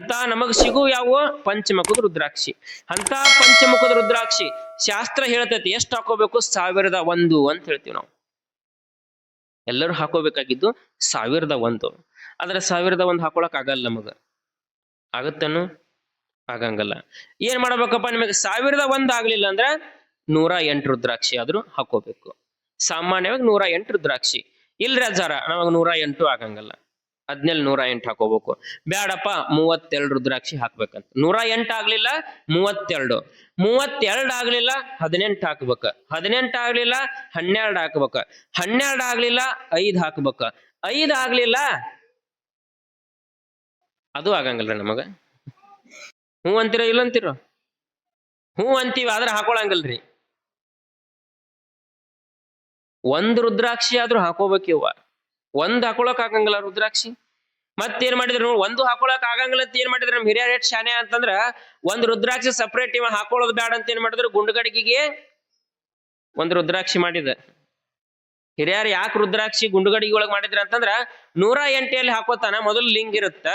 ಅಂತ ನಮಗ್ ಸಿಗು ಯಾವ ಪಂಚಮುಖದ ರುದ್ರಾಕ್ಷಿ. ಅಂತ ಪಂಚಮುಖದ ರುದ್ರಾಕ್ಷಿ ಶಾಸ್ತ್ರ ಹೇಳ್ತೈತಿ ಎಷ್ಟು ಹಾಕೋಬೇಕು 1001 ಅಂತ ಹೇಳ್ತೀವಿ ನಾವು. ಎಲ್ಲರೂ ಹಾಕೋಬೇಕಾಗಿದ್ದು 1001. ಆದ್ರೆ 1001 ಹಾಕೊಳಕ್ ಆಗಲ್ಲ ನಮಗ. ಆಗತ್ತನು? ಆಗಂಗಲ್ಲ. ಏನ್ ಮಾಡ್ಬೇಕಪ್ಪ, ನಿಮಗೆ 1001 ಆಗ್ಲಿಲ್ಲ ಅಂದ್ರ 108 ರುದ್ರಾಕ್ಷಿ ಆದ್ರೂ ಹಾಕೋಬೇಕು. ಸಾಮಾನ್ಯವಾಗಿ 108 ರುದ್ರಾಕ್ಷಿ. ಇಲ್ರಿ ಅಜ್ಜಾರ ನಮಗ್ 108 ಆಗಂಗಲ್ಲ, ಅದ್ನೆಲ್ 108 ಹಾಕೋಬೇಕು. ಬ್ಯಾಡಪ್ಪ 32 ರುದ್ರಾಕ್ಷಿ ಹಾಕ್ಬೇಕಂತ. 108 ಆಗ್ಲಿಲ್ಲ 32, 32 ಆಗ್ಲಿಲ್ಲ 18 ಹಾಕ್ಬೇಕ, 18 ಆಗ್ಲಿಲ್ಲ 12 ಹಾಕ್ಬೇಕ, 12 ಆಗ್ಲಿಲ್ಲ 5 ಹಾಕ್ಬೇಕ, 5 ಆಗ್ಲಿಲ್ಲ ಅದು ಆಗಂಗಿಲ್ರಿ ನಮಗ. ಹೂ ಅಂತೀರ ಇಲ್ಲ ಅಂತೀರ? ಹೂ ಅಂತೀವಿ ಆದ್ರೆ ಹಾಕೊಳಂಗಿಲ್ರಿ. 1 ರುದ್ರಾಕ್ಷಿ ಆದ್ರೂ ಹಾಕೋಬೇಕಿವ. 1 ಹಾಕೊಳಕ್ ಆಗಂಗಿಲ್ಲ ರುದ್ರಾಕ್ಷಿ. ಮತ್ತೇನ್ ಮಾಡಿದ್ರು, 1 ಹಾಕೊಳಕ್ ಆಗಂಗಿಲ್ಲ ಅಂತ ಏನ್ ಮಾಡಿದ್ರು ನಮ್ ಹಿರಿಯರ್ ಎಷ್ಟ್ ಶಾನೆ ಅಂತಂದ್ರ 1 ರುದ್ರಾಕ್ಷಿ ಸಪ್ರೇಟ್ ಇವ ಹಾಕೊಳ್ಳೋದು ಬ್ಯಾಡ ಅಂತ ಏನ್ ಮಾಡಿದ್ರು, ಗುಂಡುಗಡಿಗೆಗೆ 1 ರುದ್ರಾಕ್ಷಿ ಮಾಡಿದ. ಹಿರಿಯರ್ ಯಾಕೆ ರುದ್ರಾಕ್ಷಿ ಗುಂಡುಗಡಿಗೆ ಒಳಗ್ ಮಾಡಿದ್ರ ಅಂತಂದ್ರ 108 ಹಾಕೋತಾನ ಮೊದಲು ಲಿಂಗ್ ಇರುತ್ತ,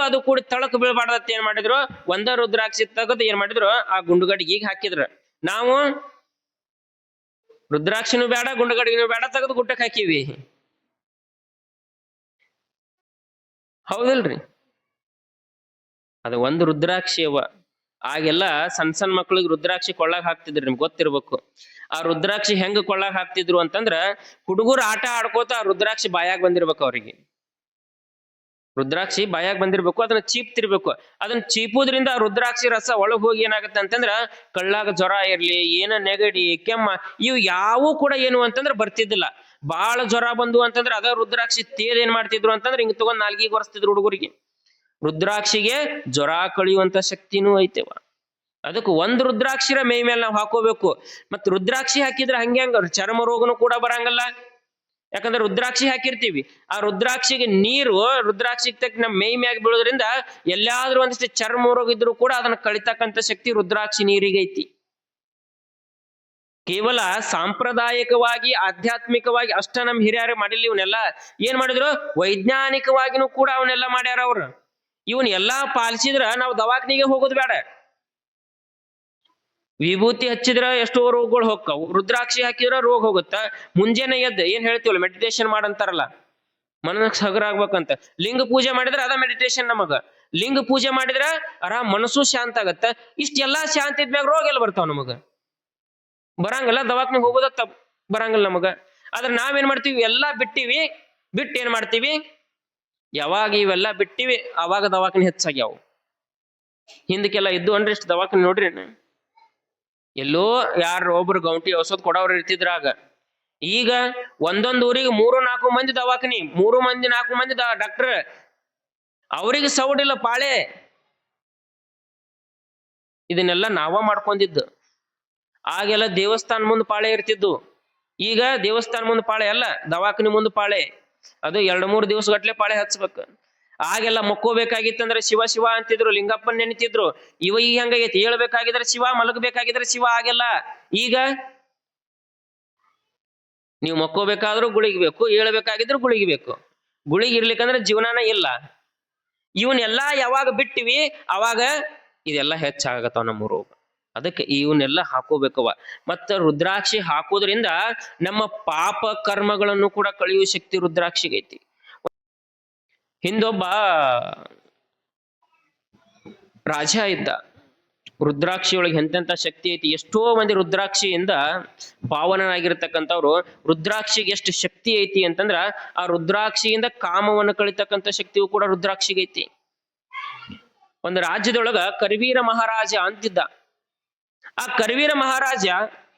ಅದು ಕೂಡಿ ತಳಕ್ ಬೀಳ್ಬಾರ್ದತ್ ಏನ್ ಮಾಡಿದ್ರು 1 ರುದ್ರಾಕ್ಷಿ ತೆಗೆದು ಏನ್ ಮಾಡಿದ್ರು ಆ ಗುಂಡುಗಡಿಗೆ ಹಾಕಿದ್ರ. ನಾವು ರುದ್ರಾಕ್ಷಿನೂ ಬೇಡ ಗುಂಡುಗಡಿಗೆನೂ ಬೇಡ ತೆಗೆದು ಗುಟ್ಟಕ್ ಹಾಕಿವಿ. ಹೌದಿಲ್ರಿ? ಅದು 1 ರುದ್ರಾಕ್ಷಿ ಅವ. ಆಗೆಲ್ಲ ಸಣ್ಣ ಮಕ್ಳಿಗೆ ರುದ್ರಾಕ್ಷಿ ಕೊಳ್ಳಾಗ ಹಾಕ್ತಿದ್ರಿ, ನಿಮ್ಗೆ ಗೊತ್ತಿರ್ಬೇಕು. ಆ ರುದ್ರಾಕ್ಷಿ ಹೆಂಗ್ ಕೊಳ್ಳಾಗ ಹಾಕ್ತಿದ್ರು ಅಂತಂದ್ರ ಹುಡುಗರು ಆಟ ಆಡ್ಕೋತ ಆ ರುದ್ರಾಕ್ಷಿ ಬಾಯಾಗ ಬಂದಿರ್ಬೇಕು ಅವ್ರಿಗೆ. ರುದ್ರಾಕ್ಷಿ ಬಾಯಾಗ ಬಂದಿರ್ಬೇಕು, ಅದನ್ನ ಚೀಪ್ತಿರ್ಬೇಕು. ಅದನ್ನ ಚೀಪುದ್ರಿಂದ ಆ ರುದ್ರಾಕ್ಷಿ ರಸ ಒಳಗ್ ಹೋಗಿ ಏನಾಗತ್ತೆ ಅಂತಂದ್ರ ಕಳ್ಳಾಗ ಜ್ವರ ಇರ್ಲಿ, ಏನ ನೆಗಡಿ ಕೆಮ್ಮ ಇವು ಯಾವೂ ಕೂಡ ಏನು ಅಂತಂದ್ರ ಬರ್ತಿದ್ದಿಲ್ಲ. ಬಾಳ ಜ್ವರ ಬಂದು ಅಂತಂದ್ರ ಅದ ರುದ್ರಾಕ್ಷಿ ತೇದ್ ಏನ್ ಮಾಡ್ತಿದ್ರು ಅಂತಂದ್ರ ಹಿಂಗ್ ತಗೊಂಡ್ ನಾಲ್ಗಿಗೆ ಒರೆಸ್ತಿದ್ರು ಹುಡುಗರಿಗೆ. ರುದ್ರಾಕ್ಷಿಗೆ ಜ್ವರ ಕಳಿಯುವಂತ ಶಕ್ತಿನೂ ಐತೆವ. ಅದಕ್ಕೆ 1 ರುದ್ರಾಕ್ಷಿರ ಮೈ ಮೇಲೆ ನಾವು ಹಾಕೋಬೇಕು. ಮತ್ ರುದ್ರಾಕ್ಷಿ ಹಾಕಿದ್ರೆ ಹಂಗ ಚರ್ಮ ರೋಗನು ಕೂಡ ಬರಂಗಲ್ಲ. ಯಾಕಂದ್ರೆ ರುದ್ರಾಕ್ಷಿ ಹಾಕಿರ್ತೀವಿ, ಆ ರುದ್ರಾಕ್ಷಿಗೆ ನೀರು ರುದ್ರಾಕ್ಷಿ ತಕ್ಕ ನಮ್ಮ ಮೈ ಮ್ಯಾಗ ಬೀಳೋದ್ರಿಂದ ಎಲ್ಲಾದ್ರೂ ಒಂದಿಷ್ಟು ಚರ್ಮ ರೋಗ ಇದ್ರು ಕೂಡ ಅದನ್ನ ಕಳಿತಕ್ಕಂತ ಶಕ್ತಿ ರುದ್ರಾಕ್ಷಿ ನೀರಿಗೆ ಐತಿ. ಕೇವಲ ಸಾಂಪ್ರದಾಯಿಕವಾಗಿ ಆಧ್ಯಾತ್ಮಿಕವಾಗಿ ಅಷ್ಟ ನಮ್ ಹಿರಿಯರು ಮಾಡಿಲ್ಲ. ಇವನ್ನೆಲ್ಲ ಏನ್ ಮಾಡಿದ್ರು ವೈಜ್ಞಾನಿಕವಾಗಿನೂ ಕೂಡ ಅವನ್ನೆಲ್ಲ ಮಾಡ್ಯಾರ ಅವ್ರು. ಇವನ್ ಎಲ್ಲಾ ಪಾಲಿಸಿದ್ರ ನಾವು ದವಾಖಾನಿಗೆ ಹೋಗೋದು ಬೇಡ. ವಿಭೂತಿ ಹಚ್ಚಿದ್ರ ಎಷ್ಟೋ ರೋಗಗಳು ಹೋಗ್ತಾವು, ರುದ್ರಾಕ್ಷಿ ಹಾಕಿದ್ರ ರೋಗ ಹೋಗುತ್ತ. ಮುಂಜಾನೆ ಎದ್ದು ಏನ್ ಹೇಳ್ತೀವಲ್ಲ ಮೆಡಿಟೇಷನ್ ಮಾಡಂತಾರಲ್ಲ, ಮನಸ್ಸು ಹಗರ ಆಗ್ಬೇಕಂತ. ಲಿಂಗ ಪೂಜೆ ಮಾಡಿದ್ರೆ ಅದ ಮೆಡಿಟೇಷನ್ ನಮಗ. ಲಿಂಗ ಪೂಜೆ ಮಾಡಿದ್ರ ಆರಾಮ್ ಮನಸ್ಸು ಶಾಂತ ಆಗತ್ತ. ಇಷ್ಟೆಲ್ಲಾ ಶಾಂತಿ ಇದ್ಮ್ಯಾಗ ರೋಗ ಎಲ್ಲ ಬರ್ತಾವ ನಮಗ? ಬರಂಗಿಲ್ಲ. ದವಾಖಾನಿಗೆ ಹೋಗೋದ ಬರಂಗಿಲ್ಲ ನಮಗ. ಆದ್ರೆ ನಾವೇನ್ ಮಾಡ್ತೀವಿ, ಎಲ್ಲಾ ಬಿಟ್ಟಿವಿ. ಬಿಟ್ಟು ಏನ್ ಮಾಡ್ತೀವಿ, ಯಾವಾಗ ಇವೆಲ್ಲ ಬಿಟ್ಟಿವಿ ಅವಾಗ ದವಾಖಾನೆ ಹೆಚ್ಚಾಗ್ಯಾವ. ಹಿಂದಕ್ಕೆಲ್ಲ ಇದ್ದು ಅನ್ರಿ ಇಷ್ಟು ದವಾಖಾನೆ ನೋಡ್ರಿ. ಎಲ್ಲೋ ಯಾರು ಒಬ್ರು ಗೌಂಟಿ ಔಷಧ ಕೊಡೋರು ಇರ್ತಿದ್ರಾಗ. ಈಗ ಒಂದೊಂದ್ ಊರಿಗೆ 3-4 ಮಂದಿ ದವಾಖಾನಿ, 3-4 ಮಂದಿ ಡಾಕ್ಟರ್. ಅವ್ರಿಗೆ ಸೌಡಿಲ್ಲ ಪಾಳೆ. ಇದನ್ನೆಲ್ಲ ನಾವ ಮಾಡ್ಕೊಂಡಿದ್ದು. ಆಗೆಲ್ಲ ದೇವಸ್ಥಾನ ಮುಂದ್ ಪಾಳೆ ಇರ್ತಿದ್ದು. ಈಗ ದೇವಸ್ಥಾನ ಮುಂದ್ ಪಾಳೆ ಅಲ್ಲ, ದವಾಖಾನಿ ಮುಂದ್ ಪಾಳೆ. ಅದು 2-3 ದಿವಸ ಗಟ್ಲೆ ಪಾಳೆ ಹಚ್ಬೇಕು. ಆಗೆಲ್ಲ ಮಕ್ಕೋಬೇಕಾಗಿತ್ತಂದ್ರೆ ಶಿವ ಶಿವ ಅಂತಿದ್ರು, ಲಿಂಗಪ್ಪನ್ ನೆನಿತಿದ್ರು. ಈಗ ಹೆಂಗೈತಿ, ಹೇಳ್ಬೇಕಾಗಿದ್ರೆ ಶಿವ, ಮಲಗಬೇಕಾಗಿದ್ರೆ ಶಿವ. ಆಗೆಲ್ಲ ಈಗ ನೀವು ಮಕ್ಕೋಬೇಕಾದ್ರೂ ಗುಳಿಗೆ ಬೇಕು, ಹೇಳ್ಬೇಕಾಗಿದ್ರು ಗುಳಿಗೆ ಬೇಕು. ಗುಳಿಗೆ ಇರ್ಲಿಕ್ಕಂದ್ರೆ ಜೀವನಾನ ಇಲ್ಲ. ಇವನ್ನೆಲ್ಲಾ ಯಾವಾಗ ಬಿಟ್ಟಿವಿ ಅವಾಗ ಇದೆಲ್ಲ ಹೆಚ್ಚಾಗತ್ತವ ನಮ್ಮ ರೋಗ. ಅದಕ್ಕೆ ಇವನ್ನೆಲ್ಲ ಹಾಕೋಬೇಕವ. ಮತ್ತ ರುದ್ರಾಕ್ಷಿ ಹಾಕೋದ್ರಿಂದ ನಮ್ಮ ಪಾಪ ಕರ್ಮಗಳನ್ನು ಕೂಡ ಕಳೆಯುವ ಶಕ್ತಿ ರುದ್ರಾಕ್ಷಿಗೈತಿ. ಹಿಂದೊಬ್ಬ ರಾಜ ಇದ್ದ. ರುದ್ರಾಕ್ಷಿ ಒಳಗೆ ಎಂತೆಂತ ಶಕ್ತಿ ಐತಿ. ಎಷ್ಟೋ ಮಂದಿ ರುದ್ರಾಕ್ಷಿಯಿಂದ ಪಾವನನಾಗಿರ್ತಕ್ಕಂಥವ್ರು. ರುದ್ರಾಕ್ಷಿಗೆ ಎಷ್ಟು ಶಕ್ತಿ ಐತಿ ಅಂತಂದ್ರ ಆ ರುದ್ರಾಕ್ಷಿಯಿಂದ ಕಾಮವನ್ನು ಕಳಿತಕ್ಕಂಥ ಶಕ್ತಿಯು ಕೂಡ ರುದ್ರಾಕ್ಷಿಗೈತಿ. ಒಂದು ರಾಜ್ಯದೊಳಗ ಕರಿವೀರ ಮಹಾರಾಜ ಅಂತಿದ್ದ. ಆ ಕರಿವೀರ ಮಹಾರಾಜ,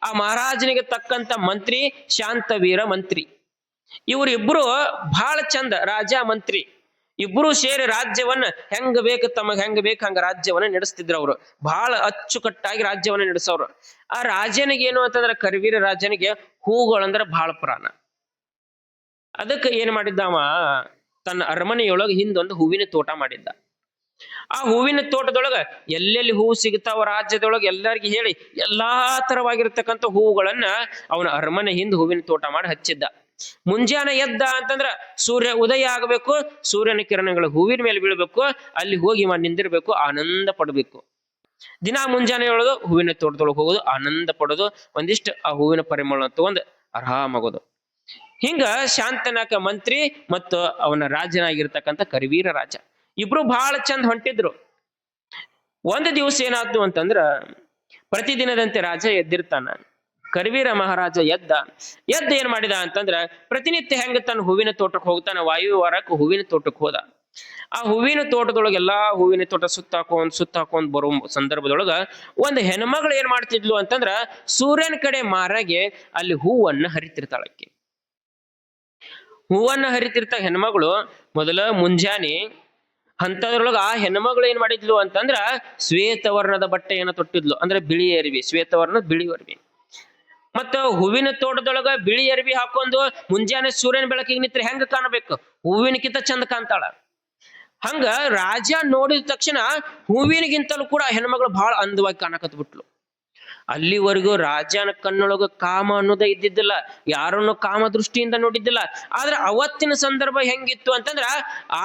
ಆ ಮಹಾರಾಜನಿಗೆ ತಕ್ಕಂತ ಮಂತ್ರಿ ಶಾಂತವೀರ ಮಂತ್ರಿ. ಇವರಿಬ್ರು ಬಹಳ ಚಂದ, ರಾಜ ಮಂತ್ರಿ ಇಬ್ರು ಸೇರಿ ರಾಜ್ಯವನ್ನ ಹೆಂಗ ಬೇಕು ತಮಗ್ ಹೆಂಗ ಬೇಕು ಹಂಗ ರಾಜ್ಯವನ್ನ ನಡೆಸ್ತಿದ್ರು. ಅವ್ರು ಬಹಳ ಅಚ್ಚುಕಟ್ಟಾಗಿ ರಾಜ್ಯವನ್ನ ನಡೆಸೋರು. ಆ ರಾಜನಿಗೆ ಏನು ಅಂತಂದ್ರೆ, ಕರಿವೀರ ರಾಜನಿಗೆ ಹೂಗಳಂದ್ರೆ ಬಹಳ ಪ್ರಾಣ. ಅದಕ್ಕೆ ಏನ್ ಮಾಡಿದ್ದವ, ತನ್ನ ಅರಮನೆಯೊಳಗೆ ಹಿಂದೊಂದು ಹೂವಿನ ತೋಟ ಮಾಡಿದ್ದ. ಆ ಹೂವಿನ ತೋಟದೊಳಗ ಎಲ್ಲೆಲ್ಲಿ ಹೂ ಸಿಗ್ತಾವ ರಾಜ್ಯದೊಳಗೆ ಎಲ್ಲರಿಗೂ ಹೇಳಿ ಎಲ್ಲಾ ತರವಾಗಿರ್ತಕ್ಕಂಥ ಹೂವುಗಳನ್ನ ಅವನ ಅರಮನೆ ಹಿಂದ್ ಹೂವಿನ ತೋಟ ಮಾಡಿ ಹಚ್ಚಿದ್ದ. ಮುಂಜಾನೆ ಎದ್ದ ಅಂತಂದ್ರ ಸೂರ್ಯ ಉದಯ ಆಗಬೇಕು, ಸೂರ್ಯನ ಕಿರಣಗಳು ಹೂವಿನ ಮೇಲೆ ಬೀಳ್ಬೇಕು, ಅಲ್ಲಿ ಹೋಗಿ ನಿಂದಿರ್ಬೇಕು, ಆನಂದ ಪಡಬೇಕು. ದಿನ ಮುಂಜಾನೆ ಹೇಳೋದು, ಹೂವಿನ ತೋಟದೊಳಗೆ ಹೋಗೋದು, ಆನಂದ ಪಡೋದು, ಒಂದಿಷ್ಟು ಆ ಹೂವಿನ ಪರಿಮಳ ತಗೊಂಡು ಆರಾಮಾಗೋದು. ಹಿಂಗ ಶಾಂತನಾಕ ಮಂತ್ರಿ ಮತ್ತು ಅವನ ರಾಜನಾಗಿರ್ತಕ್ಕಂಥ ಕರಿವೀರ ರಾಜ ಇಬ್ರು ಬಹಳ ಚಂದ ಹೊಂಟಿದ್ರು. ಒಂದು ದಿವಸ ಏನಾಯ್ತು ಅಂತಂದ್ರ, ಪ್ರತಿದಿನದಂತೆ ರಾಜ ಎದ್ದಿರ್ತಾನ. ಕರಿವೀರ ಮಹಾರಾಜ ಎದ್ದ ಏನ್ ಮಾಡಿದ ಅಂತಂದ್ರ, ಪ್ರತಿನಿತ್ಯ ಹೆಂಗ ತನ್ನ ಹೂವಿನ ತೋಟಕ್ಕೆ ಹೋಗ್ತಾನ, ವಾಯುವಾರಕ್ಕೆ ಹೂವಿನ ತೋಟಕ್ಕೆ ಹೋದ. ಆ ಹೂವಿನ ತೋಟದೊಳಗೆ ಎಲ್ಲಾ ಹೂವಿನ ತೋಟ ಸುತ್ತಾಕೊಂಡ್ ಬರೋ ಸಂದರ್ಭದೊಳಗ ಒಂದು ಹೆಣ್ಮಗಳು ಏನ್ ಮಾಡ್ತಿದ್ಲು ಅಂತಂದ್ರ, ಸೂರ್ಯನ ಕಡೆ ಮಾರಾಗೆ ಅಲ್ಲಿ ಹೂವನ್ನ ಹರಿತಿರ್ತಾಳಕ್ಕೆ. ಹೂವನ್ನ ಹರಿತಿರ್ತ ಹೆಣ್ಮಗಳು ಮೊದಲ ಮುಂಜಾನೆ ಅಂತದ್ರೊಳಗ ಆ ಹೆಣ್ಮಗಳು ಏನ್ ಮಾಡಿದ್ಲು ಅಂತಂದ್ರ, ಶ್ವೇತವರ್ಣದ ಬಟ್ಟೆಯನ್ನು ತೊಟ್ಟಿದ್ಲು. ಅಂದ್ರೆ ಬಿಳಿ ಅರಿವಿ, ಶ್ವೇತವರ್ಣದ ಬಿಳಿ ಅರಿವಿ. ಮತ್ತ ಹೂವಿನ ತೋಟದೊಳಗ ಬಿಳಿ ಅರಿವಿ ಹಾಕೊಂಡು ಮುಂಜಾನೆ ಸೂರ್ಯನ ಬೆಳಕಿಗೆ ನಿಂತ್ರೆ ಹೆಂಗ ಕಾಣಬೇಕು, ಹೂವಿನಕ್ಕಿಂತ ಚಂದ ಕಾಣ್ತಾಳ. ಹಂಗ ರಾಜ ನೋಡಿದ ತಕ್ಷಣ ಹೂವಿನಗಿಂತಲೂ ಕೂಡ ಹೆಣ್ಮಗಳು ಬಹಳ ಅಂದವಾಗಿ ಕಾಣಕತ್ ಬಿಟ್ಲು. ಅಲ್ಲಿವರೆಗೂ ರಾಜನ ಕಣ್ಣೊಳಗ ಕಾಮ ಅನ್ನೋದೇ ಇದ್ದಿದ್ದಿಲ್ಲ, ಯಾರನ್ನು ಕಾಮ ದೃಷ್ಟಿಯಿಂದ ನೋಡಿದ್ದಿಲ್ಲ. ಆದ್ರೆ ಅವತ್ತಿನ ಸಂದರ್ಭ ಹೆಂಗಿತ್ತು ಅಂತಂದ್ರ,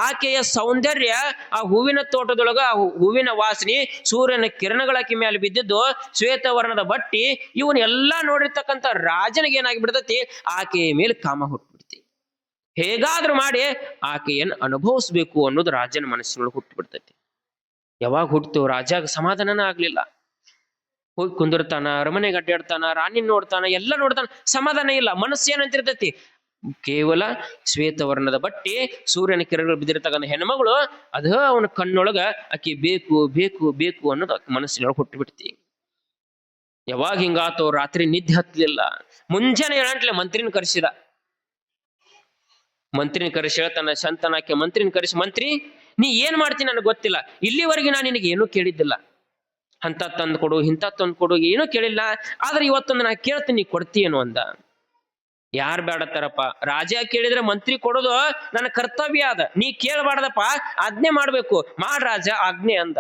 ಆಕೆಯ ಸೌಂದರ್ಯ ಆ ಹೂವಿನ ತೋಟದೊಳಗ ಆ ಹೂವಿನ ವಾಸನೆ, ಸೂರ್ಯನ ಕಿರಣಗಳಾಕಿ ಮೇಲೆ ಬಿದ್ದಿದ್ದು, ಶ್ವೇತವರ್ಣದ ಬಟ್ಟಿ, ಇವನ್ ಎಲ್ಲಾ ನೋಡಿರ್ತಕ್ಕಂಥ ರಾಜನಿಗೆ ಏನಾಗಿಬಿಡ್ತತಿ, ಆಕೆಯ ಮೇಲೆ ಕಾಮ ಹುಟ್ಟುಬಿಡ್ತಿ. ಹೇಗಾದ್ರೂ ಮಾಡಿ ಆಕೆಯನ್ನು ಅನುಭವಿಸ್ಬೇಕು ಅನ್ನೋದು ರಾಜನ ಮನಸ್ಸಿನೊಳಗೆ ಹುಟ್ಟುಬಿಡ್ತೈತಿ. ಯಾವಾಗ ಹುಟ್ಟಿತು, ರಾಜಾಗ ಸಮಾಧಾನನ ಆಗ್ಲಿಲ್ಲ. ಹೋಗಿ ಕುಂದಿರ್ತಾನ, ಅರಮನೆಗೆ ಅಡ್ಡಾಡ್ತಾನ, ರಾಣಿ ನೋಡ್ತಾನ, ಎಲ್ಲ ನೋಡ್ತಾನ, ಸಮಾಧಾನ ಇಲ್ಲ. ಮನಸ್ಸು ಏನಂತಿರ್ತೈತಿ, ಕೇವಲ ಶ್ವೇತವರ್ಣದ ಬಟ್ಟೆ, ಸೂರ್ಯನ ಕಿರಣಗಳು ಬಿದ್ದಿರ್ತಕ್ಕಂಥ ಹೆಣ್ಮಗಳು, ಅದ ಅವನ ಕಣ್ಣೊಳಗ ಆಕಿ ಬೇಕು ಬೇಕು ಬೇಕು ಅನ್ನೋದು ಮನಸ್ಸಿನೊಳಗೆ ಹುಟ್ಟುಬಿಡ್ತಿ. ಯಾವಾಗ ಹಿಂಗಾತೋ, ರಾತ್ರಿ ನಿದ್ದೆ ಹತ್ತಲಿಲ್ಲ. ಮುಂಜಾನೆ ಹೇಳಂಟ್ಲೆ ಮಂತ್ರಿನ ಕರೆಸಿದ. ಮಂತ್ರಿನ ಕರೆಸಿ ಹೇಳ್ತಾನ, ಶಾಂತನಾಕೆ ಮಂತ್ರಿನ ಕರೆಸಿ, ಮಂತ್ರಿ ನೀ ಏನ್ ಮಾಡ್ತೀನಿ ನನಗೆ ಗೊತ್ತಿಲ್ಲ, ಇಲ್ಲಿವರೆಗೆ ನಾನು ನಿನಗೆ ಏನೂ ಕೇಳಿದ್ದಿಲ್ಲ, ಅಂತ ತಂದು ಕೊಡು, ಇಂಥ ತಂದು ಕೊಡು, ಏನೂ ಕೇಳಿಲ್ಲ. ಆದ್ರೆ ಇವತ್ತೊಂದು ನಾ ಕೇಳ್ತೀನಿ, ನೀ ಕೊಡ್ತೀಯೇನು ಅಂದ. ಯಾರು ಬೇಡತ್ತಾರಪ್ಪ, ರಾಜ ಕೇಳಿದ್ರೆ ಮಂತ್ರಿ ಕೊಡೋದು ನನ್ನ ಕರ್ತವ್ಯ ಅದ, ನೀ ಕೇಳಬಾರ್ದಪ್ಪ, ಆಜ್ಞೆ ಮಾಡ್ಬೇಕು, ರಾಜ ಆಜ್ಞೆ ಅಂದ.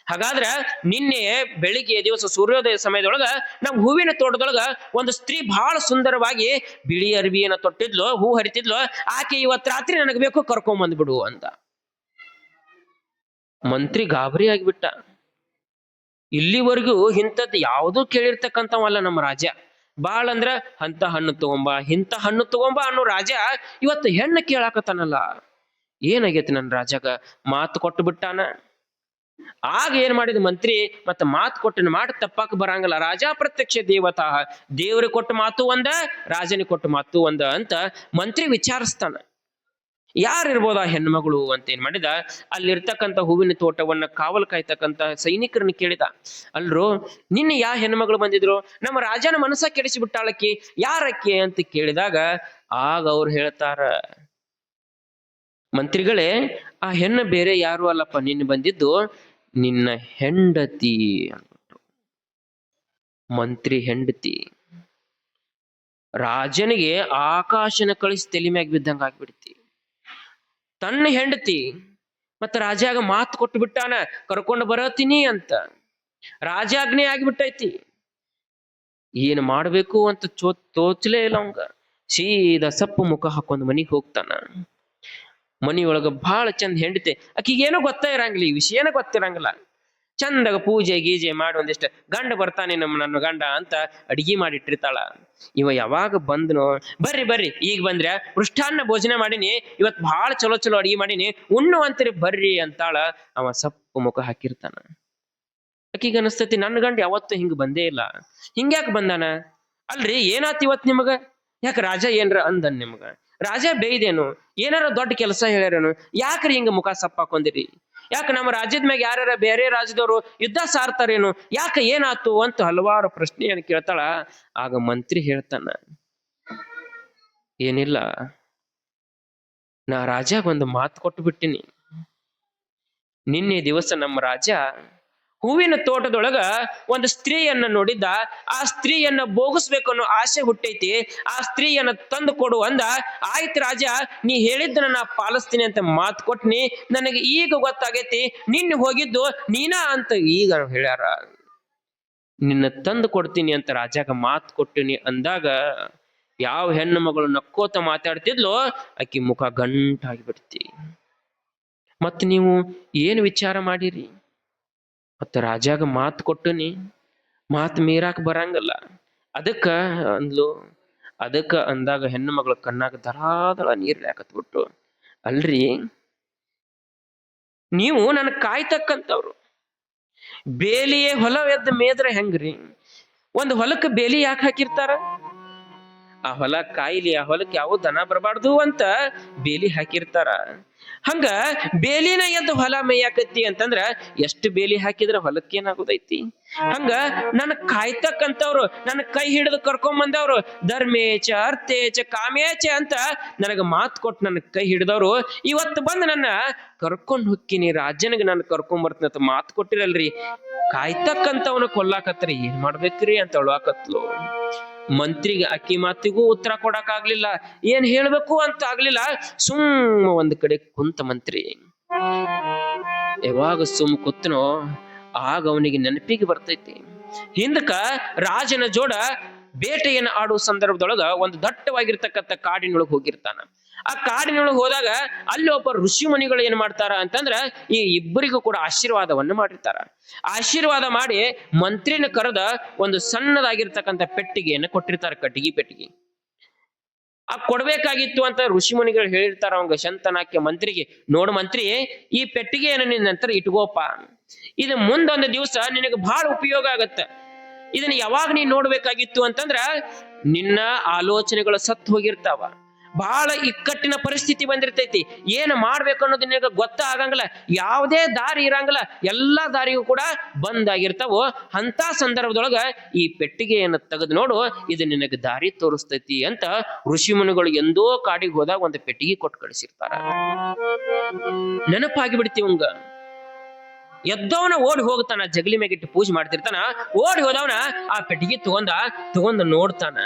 ಹಾಗಾದ್ರ ನಿನ್ನೆ ಬೆಳಿಗ್ಗೆ ದಿವಸ ಸೂರ್ಯೋದಯ ಸಮಯದೊಳಗ ನಮ್ ಹೂವಿನ ತೋಟದೊಳಗ ಒಂದು ಸ್ತ್ರೀ ಬಹಳ ಸುಂದರವಾಗಿ ಬಿಳಿ ಅರ್ವಿಯನ್ನ ತೊಟ್ಟಿದ್ಲು, ಹೂ ಹರಿತಿದ್ಲು, ಆಕೆ ಇವತ್ ರಾತ್ರಿ ನನಗ್ ಬೇಕು, ಕರ್ಕೊಂಡ್ ಬಂದ್ಬಿಡು ಅಂತ. ಮಂತ್ರಿ ಗಾಬರಿ ಆಗಿಬಿಟ್ಟ. ಇಲ್ಲಿವರೆಗೂ ಇಂಥದ್ದು ಯಾವುದೂ ಕೇಳಿರ್ತಕ್ಕಂಥವಲ್ಲ ನಮ್ಮ ರಾಜ. ಬಾಳ ಅಂದ್ರ ಅಂತ ಹಣ್ಣು ತಗೊಂಬ, ಇಂಥ ಹಣ್ಣು ತಗೊಂಬ ಅನ್ನೋ ರಾಜ ಇವತ್ತು ಹೆಣ್ಣು ಕೇಳಾಕತ್ತಾನಲ್ಲ, ಏನಾಗೈತಿ ನನ್ನ ರಾಜಾಗ? ಮಾತು ಕೊಟ್ಟು ಬಿಟ್ಟಾನ. ಆಗ ಏನ್ ಮಾಡಿದ ಮಂತ್ರಿ, ಮತ್ತೆ ಮಾತು ಕೊಟ್ಟಿನ ಮಾಡಿ ತಪ್ಪಾಕ ಬರಂಗಲ್ಲ. ರಾಜ ಪ್ರತ್ಯಕ್ಷ ದೇವತಾ, ದೇವ್ರಿಗೆ ಕೊಟ್ಟ ಮಾತು ಒಂದ, ರಾಜನಿಗೆ ಕೊಟ್ಟ ಮಾತು ಒಂದ ಅಂತ ಮಂತ್ರಿ ವಿಚಾರಿಸ್ತಾನ. ಯಾರಿರ್ಬೋದ ಆ ಹೆಣ್ಮಗಳು ಅಂತ ಏನ್ ಮಾಡಿದ, ಅಲ್ಲಿರ್ತಕ್ಕಂಥ ಹೂವಿನ ತೋಟವನ್ನ ಕಾವಲು ಕಾಯ್ತಕ್ಕಂಥ ಸೈನಿಕರನ್ನ ಕೇಳಿದ, ಅಲ್ರು ನಿನ್ನೆ ಯಾ ಹೆಣ್ಮಗಳು ಬಂದಿದ್ರು, ನಮ್ಮ ರಾಜನ ಮನಸ್ಸ ಕೆಡಿಸಿ ಬಿಟ್ಟಾಳಕ್ಕಿ, ಯಾರಕ್ಕೆ ಅಂತ ಕೇಳಿದಾಗ ಆಗ ಅವ್ರು ಹೇಳ್ತಾರ, ಮಂತ್ರಿಗಳೇ ಆ ಹೆಣ್ಣು ಬೇರೆ ಯಾರು ಅಲ್ಲಪ್ಪ, ನಿನ್ನೆ ಬಂದಿದ್ದು ನಿನ್ನ ಹೆಂಡತಿ ಅಂದ್ಬಿಟ್ರು. ಮಂತ್ರಿ ಹೆಂಡತಿ. ರಾಜನಿಗೆ ಆಕಾಶನ ಕಳಿಸಿ ತಲೆ ಮ್ಯಾಗ ಬಿದ್ದಂಗ ಆಗ್ಬಿಡ್ತಿ. ತನ್ನ ಹೆಂಡತಿ, ಮತ್ತ ರಾಜಾಗ ಮಾತು ಕೊಟ್ಟು ಬಿಟ್ಟಾನ, ಕರ್ಕೊಂಡು ಬರತೀನಿ ಅಂತ. ರಾಜಾಜ್ಞೆ ಆಗಿಬಿಟ್ಟೈತಿ. ಏನ್ ಮಾಡ್ಬೇಕು ಅಂತ ತೋಚಲೇ ಇಲ್ಲ ಅವಂಗ. ಸೀದಾ ಸಪ್ಪು ಮುಖ ಹಾಕೊಂಡ್ ಮನಿಗ್ ಹೋಗ್ತಾನ. ಮನಿಯೊಳಗ ಬಹಳ ಚಂದ ಹೆಂಡತಿ, ಆಕಿಗೇನೋ ಗೊತ್ತಾ ಇರಂಗಿಲ್ಲ, ಈ ವಿಷಯನ ಗೊತ್ತಿರಂಗಿಲ್ಲ. ಚಂದಾಗ ಪೂಜೆ ಗೀಜೆ ಮಾಡಿ ಒಂದಿಷ್ಟ ಗಂಡ ಬರ್ತಾನೆ ನನ್ನ ಗಂಡ ಅಂತ ಅಡಿಗೆ ಮಾಡಿಟ್ಟಿರ್ತಾಳ. ಇವ ಯಾವಾಗ ಬಂದನೋ, ಬರ್ರಿ ಬರ್ರಿ ಈಗ ಬಂದ್ರೆ ಮೃಷ್ಟಾನ್ನ ಭೋಜನ ಮಾಡೀನಿ, ಇವತ್ ಬಹಳ ಚಲೋ ಚಲೋ ಅಡಿಗೆ ಮಾಡೀನಿ, ಉಣ್ಣು ಅಂತೀರಿ ಬರ್ರಿ ಅಂತಾಳ. ಅವ ಸಪ್ಪು ಮುಖ ಹಾಕಿರ್ತಾನ. ಆಕಿಗ ಅನಸ್ತತಿ, ನನ್ನ ಗಂಡ ಯಾವತ್ತೂ ಹಿಂಗ ಬಂದೇ ಇಲ್ಲ, ಹಿಂಗ್ಯಾಕ ಬಂದಾನ? ಅಲ್ರಿ ಏನಾತ್ ಇವತ್ ನಿಮಗ? ಯಾಕ ರಾಜ ಏನ್ರ ಅಂದನ್ ನಿಮ್ಗ? ರಾಜ ಬೇಯ್ದೇನು? ಏನಾರ ದೊಡ್ಡ ಕೆಲಸ ಹೇಳ್ಯಾರೇನು? ಯಾಕ್ರಿ ಹಿಂಗ ಮುಖ ಸಪ್ಪ ಹಾಕೊಂಡಿರಿ? ಯಾಕ ನಮ್ಮ ರಾಜ್ಯದ ಮ್ಯಾಗ ಯಾರ ಬೇರೆ ರಾಜ್ಯದವರು ಯುದ್ಧ ಸಾರ್ತಾರೇನು? ಯಾಕ ಏನಾತು ಅಂತ ಹಲವಾರು ಪ್ರಶ್ನೆಯನ್ನು ಕೇಳ್ತಾಳ. ಆಗ ಮಂತ್ರಿ ಹೇಳ್ತಾನ, ಏನಿಲ್ಲ, ನಾ ರಾಜಾಗ ಒಂದು ಮಾತು ಕೊಟ್ಟು ಬಿಟ್ಟಿನಿ. ನಿನ್ನೆ ದಿವಸ ನಮ್ಮ ರಾಜ ಹೂವಿನ ತೋಟದೊಳಗ ಒಂದು ಸ್ತ್ರೀಯನ್ನ ನೋಡಿದ್ದ. ಆ ಸ್ತ್ರೀಯನ್ನ ಭೋಗಿಸ್ಬೇಕು ಅನ್ನೋ ಆಸೆ ಹುಟ್ಟೈತಿ. ಆ ಸ್ತ್ರೀಯನ್ನ ತಂದು ಕೊಡು ಅಂದ. ಆಯ್ತು ರಾಜ, ನೀ ಹೇಳಿದ್ದನ್ನ ನಾ ಪಾಲಿಸ್ತೀನಿ ಅಂತ ಮಾತು ಕೊಟ್ನಿ. ನನಗೆ ಈಗ ಗೊತ್ತಾಗೈತಿ ನಿನ್ನೆ ಹೋಗಿದ್ದು ನೀನಾ ಅಂತ ಈಗ ಹೇಳ್ಯಾರ. ನಿನ್ನ ತಂದು ಕೊಡ್ತೀನಿ ಅಂತ ರಾಜಾಗ ಮಾತು ಕೊಟ್ಟಿನಿ ಅಂದಾಗ ಯಾವ ಹೆಣ್ಣು ಮಗಳು ನಕ್ಕೋತ ಮಾತಾಡ್ತಿದ್ಲೋ ಆಕಿ ಮುಖ ಗಂಟಾಗಿಬಿಡ್ತಿ. ಮತ್ ನೀವು ಏನು ವಿಚಾರ ಮಾಡಿರಿ? ಮತ್ತ ರಾಜಾಗ ಮಾತು ಕೊಟ್ಟನಿ, ಮಾತು ಮೀರಾಕ್ ಬರಂಗಲ್ಲ. ಅದಕ್ಕ ಅಂದ್ಲು. ಅದಕ್ಕ ಅಂದಾಗ ಹೆಣ್ಣು ಮಗಳ ಕಣ್ಣಾಗ ಧರಾಧರ ನೀರ್ ಹಾಕತ್ಬಿಟ್ಟು, ಅಲ್ರಿ ನೀವು ನನ್ ಕಾಯ್ತಕ್ಕಂಥವ್ರು, ಬೇಲಿಯೇ ಹೊಲ ಎದ್ದ ಮೇದ್ರೆ ಹೆಂಗ್ರಿ? ಒಂದು ಹೊಲಕ್ಕೆ ಬೇಲಿ ಯಾಕೆ ಹಾಕಿರ್ತಾರ? ಆ ಹೊಲ ಕಾಯಿಲಿ, ಆ ಹೊಲಕ್ಕೆ ಯಾವ ದನ ಬರಬಾರ್ದು ಅಂತ ಬೇಲಿ ಹಾಕಿರ್ತಾರ. ಹಂಗ ಬೇಲಿನ ಎದ್ದು ಹೊಲ ಮೇಯಾಕತ್ತಿ ಅಂತಂದ್ರ ಎಷ್ಟು ಬೇಲಿ ಹಾಕಿದ್ರ ಹೊಲಕ್ಕೇನಾಗೋದೈತಿ? ಹಂಗ ನನ್ನ ಕಾಯ್ತಕ್ಕಂಥವ್ರು, ನನ್ನ ಕೈ ಹಿಡಿದು ಕರ್ಕೊಂಡ್ ಬಂದವ್ರು, ಧರ್ಮೇಚ ಅರ್ಥೇಚ ಕಾಮೇಚ ಅಂತ ನನಗ ಮಾತು ಕೊಟ್ಟು ನನ್ನ ಕೈ ಹಿಡಿದವ್ರು ಇವತ್ತು ಬಂದು ನನ್ನ ಕರ್ಕೊಂಡ್ ಹೊಕ್ಕಿನಿ, ರಾಜ್ಯನಿಗೆ ನಾನು ಕರ್ಕೊಂಡ್ ಬರ್ತೀನಿ ಅಂತ ಮಾತು ಕೊಟ್ಟಿರಲ್ರಿ. ಕಾಯ್ತಕ್ಕಂಥವನ ಕೊಲ್ಲಾಕತ್ರಿ, ಏನ್ ಮಾಡ್ಬೇಕ್ರಿ ಅಂತ ಹೇಳಾಕತ್ಲು. ಮಂತ್ರಿಗೆ ಅಕ್ಕಿ ಮಾತಿಗೂ ಉತ್ತರ ಕೊಡಕ್ ಆಗ್ಲಿಲ್ಲ, ಏನ್ ಹೇಳ್ಬೇಕು ಅಂತ ಆಗ್ಲಿಲ್ಲ. ಸುಮ್ಮ ಒಂದ್ ಕಡೆ ಕುಂತ ಮಂತ್ರಿ. ಯಾವಾಗ ಸುಮ್ ಕೂತನೋ ಆಗ ಅವನಿಗೆ ನೆನಪಿಗೆ ಬರ್ತೈತಿ, ಹಿಂದಕ ರಾಜನ ಜೋಡ ಬೇಟೆಯನ್ನು ಆಡುವ ಸಂದರ್ಭದೊಳಗ ಒಂದು ದಟ್ಟವಾಗಿರ್ತಕ್ಕಂಥ ಕಾಡಿನೊಳಗೆ ಹೋಗಿರ್ತಾನ. ಆ ಕಾಡಿನೊಳಗೆ ಹೋದಾಗ ಅಲ್ಲಿ ಒಬ್ಬ ಋಷಿ ಮುನಿಗಳು ಏನ್ ಮಾಡ್ತಾರ ಅಂತಂದ್ರ ಈ ಇಬ್ಬರಿಗೂ ಕೂಡ ಆಶೀರ್ವಾದವನ್ನು ಮಾಡಿರ್ತಾರ. ಆಶೀರ್ವಾದ ಮಾಡಿ ಮಂತ್ರಿನ ಕರೆದ ಒಂದು ಸಣ್ಣದಾಗಿರ್ತಕ್ಕಂಥ ಪೆಟ್ಟಿಗೆಯನ್ನು ಕೊಟ್ಟಿರ್ತಾರ, ಕಟ್ಟಿಗೆ ಪೆಟ್ಟಿಗೆ. ಆ ಕೊಡ್ಬೇಕಾಗಿತ್ತು ಅಂತ ಋಷಿ ಮುನಿಗಳು ಹೇಳಿರ್ತಾರ ಅವಂಗ ಶಂತನಾಕ್ಯ ಮಂತ್ರಿಗೆ. ನೋಡು ಮಂತ್ರಿ, ಈ ಪೆಟ್ಟಿಗೆಯನ್ನು ನಿನ್ನ ನಂತರ ಇಟ್ಕೋಪ, ಇದು ಮುಂದೊಂದು ದಿವಸ ನಿನಗೆ ಬಹಳ ಉಪಯೋಗ ಆಗತ್ತ. ಇದನ್ನ ಯಾವಾಗ ನೀನ್ ನೋಡ್ಬೇಕಾಗಿತ್ತು ಅಂತಂದ್ರ ನಿನ್ನ ಆಲೋಚನೆಗಳು ಸತ್ತು ಹೋಗಿರ್ತಾವ, ಬಹಳ ಇಕ್ಕಟ್ಟಿನ ಪರಿಸ್ಥಿತಿ ಬಂದಿರ್ತೈತಿ, ಏನ್ ಮಾಡ್ಬೇಕು ಅನ್ನೋದು ನಿನಗೆ ಗೊತ್ತಾಗಂಗಿಲ್ಲ, ಯಾವುದೇ ದಾರಿ ಇರಂಗಿಲ್ಲ, ಎಲ್ಲಾ ದಾರಿಗೂ ಕೂಡ ಬಂದಾಗಿರ್ತಾವೋ. ಅಂತ ಸಂದರ್ಭದೊಳಗ ಈ ಪೆಟ್ಟಿಗೆಯನ್ನು ತೆಗೆದು ನೋಡು, ಇದು ನಿನಗೆ ದಾರಿ ತೋರಿಸ್ತೈತಿ ಅಂತ ಋಷಿ ಮುನಿಗಳು ಎಂದೋ ಕಾಡಿಗೆ ಹೋದಾಗ ಒಂದು ಪೆಟ್ಟಿಗೆ ಕೊಟ್ಟು ಕಳಿಸಿರ್ತಾರ. ನೆನಪಾಗಿ ಬಿಡ್ತೀವಂಗ. ಎದ್ದವನ ಓಡಿ ಹೋಗ್ತಾನ, ಜಗಲಿ ಮೇಗಿಟ್ಟು ಪೂಜೆ ಮಾಡ್ತಿರ್ತಾನ. ಓಡಿ ಹೋದವನ ಆ ಪೆಟ್ಟಿಗೆ ತಗೊಂಡ ನೋಡ್ತಾನ.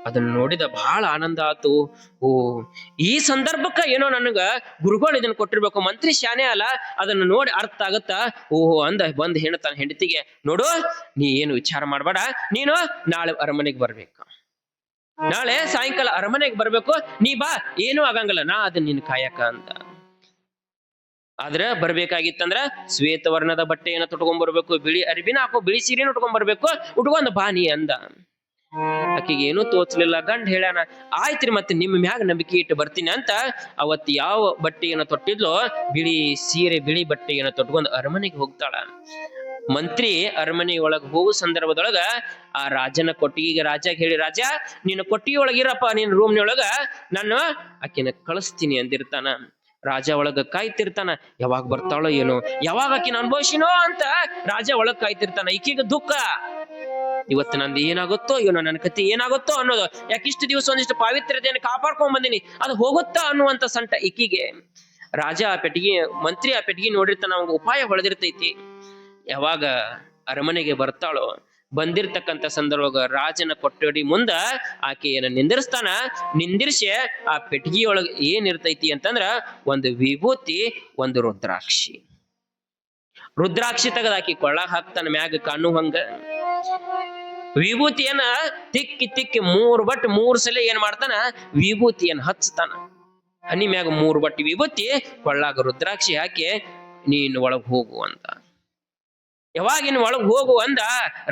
ಅದನ್ನ ನೋಡಿದ ಬಹಳ ಆನಂದ ಆತು. ಓ, ಈ ಸಂದರ್ಭಕ್ಕ ಏನೋ ನನಗ ಗುರುಗಳು ಇದನ್ನ ಕೊಟ್ಟಿರ್ಬೇಕು, ಮಂತ್ರಿ ಶಾನೆ ಅಲ್ಲ, ಅದನ್ನ ನೋಡಿ ಅರ್ಥ ಆಗತ್ತ. ಓಹೋ ಅಂದ ಬಂದ್ ಹೇಳ್ತಾನ ಹೆಂಡತಿಗೆ, ನೋಡು ನೀ ಏನು ವಿಚಾರ ಮಾಡ್ಬೇಡ, ನೀನು ನಾಳೆ ಅರಮನೆಗೆ ಬರ್ಬೇಕು, ನಾಳೆ ಸಾಯಂಕಾಲ ಅರಮನೆಗೆ ಬರ್ಬೇಕು, ನೀ ಬಾ, ಏನೂ ಆಗಂಗಿಲ್ಲ, ನಾ ಅದನ್ನ ನಿನ್ ಕಾಯಕ ಅಂತ. ಆದ್ರ ಬರ್ಬೇಕಾಗಿತ್ತಂದ್ರ ಶ್ವೇತವರ್ಣದ ಬಟ್ಟೆಯನ್ನು ತೊಟ್ಕೊಂಡ್ ಬರ್ಬೇಕು, ಬಿಳಿ ಅರಿಬಿನ ಹಾಕೋ, ಬಿಳಿ ಸೀರೆನ ಉಟ್ಕೊಂಡ್ ಬರ್ಬೇಕು, ಉಟ್ಕೊಂಡ್ ಬಾ ನೀ ಅಂದ. ಆಕಿಗೆ ಏನೂ ತೋಚ್ಲಿಲ್ಲ. ಗಂಡ ಹೇಳ್ಯಾನ, ಆಯ್ತ್ರಿ ಮತ್ತೆ ನಿಮ್ಮ ಮ್ಯಾಗ ನಂಬಿಕೆ ಇಟ್ಟು ಬರ್ತೀನಿ ಅಂತ ಅವತ್ ಯಾವ ಬಟ್ಟೆಯನ್ನು ತೊಟ್ಟಿದ್ಲೋ ಬಿಳಿ ಸೀರೆ, ಬಿಳಿ ಬಟ್ಟೆಯನ್ನು ತೊಟ್ಕೊಂಡ್ ಅರಮನೆಗೆ ಹೋಗ್ತಾಳ. ಮಂತ್ರಿ ಅರಮನೆ ಒಳಗ ಹೋಗೋ ಸಂದರ್ಭದೊಳಗ ಆ ರಾಜನ ಕೊಟ್ಟಿಗೆಗೆ ರಾಜಾಗ ಹೇಳಿ, ರಾಜ ನೀನು ಕೊಟ್ಟಿಗೆ ಒಳಗಿರಪ್ಪ, ನೀನ್ ರೂಮ್ನೊಳಗ ನಾನು ಆಕಿನ ಕಳಿಸ್ತೀನಿ ಅಂದಿರ್ತಾನ. ರಾಜ ಒಳಗ ಕಾಯ್ತಿರ್ತಾನ, ಯಾವಾಗ ಬರ್ತಾಳೋ ಏನೋ, ಯಾವಾಗ ಆಕಿನ ಅನುಭವಿಸಿನೋ ಅಂತ ರಾಜ ಒಳಗ್ ಕಾಯ್ತಿರ್ತಾನ. ಈಕೀಗ ದುಃಖ, ಇವತ್ತು ನಂದು ಏನಾಗುತ್ತೋ ಏನೋ, ನನ್ನ ಕತೆ ಏನಾಗುತ್ತೋ ಅನ್ನೋದು. ಯಾಕಿಷ್ಟು ದಿವಸ ಒಂದಿಷ್ಟು ಪಾವಿತ್ರ್ಯತೆಯನ್ನು ಕಾಪಾಡ್ಕೊಂಡ್ ಬಂದಿನಿ, ಅದು ಹೋಗುತ್ತಾ ಅನ್ನುವಂತ ಸಂಟ ಈಕಿಗೆ. ರಾಜ ಆ ಪೆಟ್ಟಿಗೆ, ಮಂತ್ರಿ ಆ ಪೆಟ್ಟಿಗೆ ನೋಡಿರ್ತಾನ, ಅವಂಗ ಉಪಾಯ ಹೊಳೆದಿರ್ತೈತಿ. ಯಾವಾಗ ಅರಮನೆಗೆ ಬರ್ತಾಳೋ, ಬಂದಿರ್ತಕ್ಕಂಥ ಸಂದರ್ಭ ರಾಜನ ಕೊಠಡಿ ಮುಂದ ಆಕೆಯನ್ನು ನಿಂದಿರ್ಸ್ತಾನ. ನಿಂದಿರ್ಸಿ ಆ ಪೆಟ್ಟಿಗೆಯೊಳಗೆ ಏನಿರ್ತೈತಿ ಅಂತಂದ್ರ ಒಂದು ವಿಭೂತಿ, ಒಂದು ರುದ್ರಾಕ್ಷಿ. ರುದ್ರಾಕ್ಷಿ ತೆಗೆದ ಆಕಿ ಕೊಳ್ಳಾಗ ಹಾಕ್ತಾನ, ಮ್ಯಾಗ ಕಾಣುವಂಗ. ವಿಭೂತಿಯನ್ನ ತಿಕ್ಕಿ 3 ಬಟ್ 3 ಸಲ ಏನ್ ಮಾಡ್ತಾನ, ವಿಭೂತಿಯನ್ನ ಹಚ್ತಾನ. ಹನಿ ಮ್ಯಾಗ 3 ಬಟ್ ವಿಭೂತಿ, ಕೊಳ್ಳಾಗ ರುದ್ರಾಕ್ಷಿ ಹಾಕಿ ನೀನ್ ಒಳಗ್ ಹೋಗು ಅಂತ. ಯಾವಾಗ ಇನ್ನು ಒಳಗ್ ಹೋಗು ಅಂದ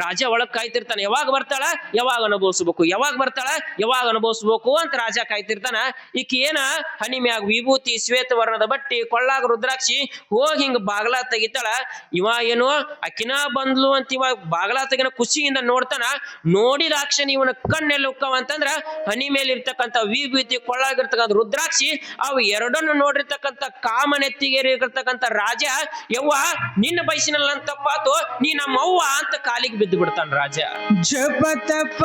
ರಾಜ ಒಳಗ್ ಕಾಯ್ತಿರ್ತಾನ. ಯಾವಾಗ ಬರ್ತಾಳ, ಯಾವಾಗ ಅನುಭವಿಸ್ಬೇಕು, ಯಾವಾಗ ಬರ್ತಾಳ, ಯಾವಾಗ ಅನುಭವಿಸ್ಬೇಕು ಅಂತ ರಾಜ ಕಾಯ್ತಿರ್ತಾನ. ಈಕಿ ಏನ ಹನಿ ಮ್ಯಾಗ ವಿಭೂತಿ, ಶ್ವೇತವರ್ಣದ ಬಟ್ಟಿ, ಕೊಳ್ಳಾಗ ರುದ್ರಾಕ್ಷಿ, ಹೋಗಿ ಹಿಂಗ ಬಾಗಲಾ ತೆಗಿತಾಳ. ಇವ ಏನೋ ಅಕಿನ ಬಂದ್ಲು ಅಂತ ಇವಾಗ ಬಾಗಲಾ ತೆಗಿನ ಖುಷಿಯಿಂದ ನೋಡ್ತಾನ. ನೋಡಿದ ಅಕ್ಷಣ ಇವನ ಕಣ್ಣೆಲ್ಲ ಉಕ್ಕವ ಅಂತಂದ್ರ ಹನಿ ಮೇಲೆ ಇರ್ತಕ್ಕಂಥ ವಿಭೂತಿ, ಕೊಳ್ಳಾಗಿರ್ತಕ್ಕಂಥ ರುದ್ರಾಕ್ಷಿ, ಅವು ಎರಡನ್ನು ನೋಡಿರ್ತಕ್ಕಂಥ ಕಾಮನೆತ್ತಿಗೇರಿರ್ತಕ್ಕಂಥ ರಾಜ, ಯವ್ವ ನಿನ್ನ ಬಯಸಿನಲ್ಲ ಅಂತ ತಪ್ಪಾತು, ನೀ ನಮ್ಮ ಅವ್ವ ಅಂತ ಕಾಲಿಗೆ ಬಿದ್ದು ಬಿಡ್ತಾನ ರಾಜ. ಜಪತಪ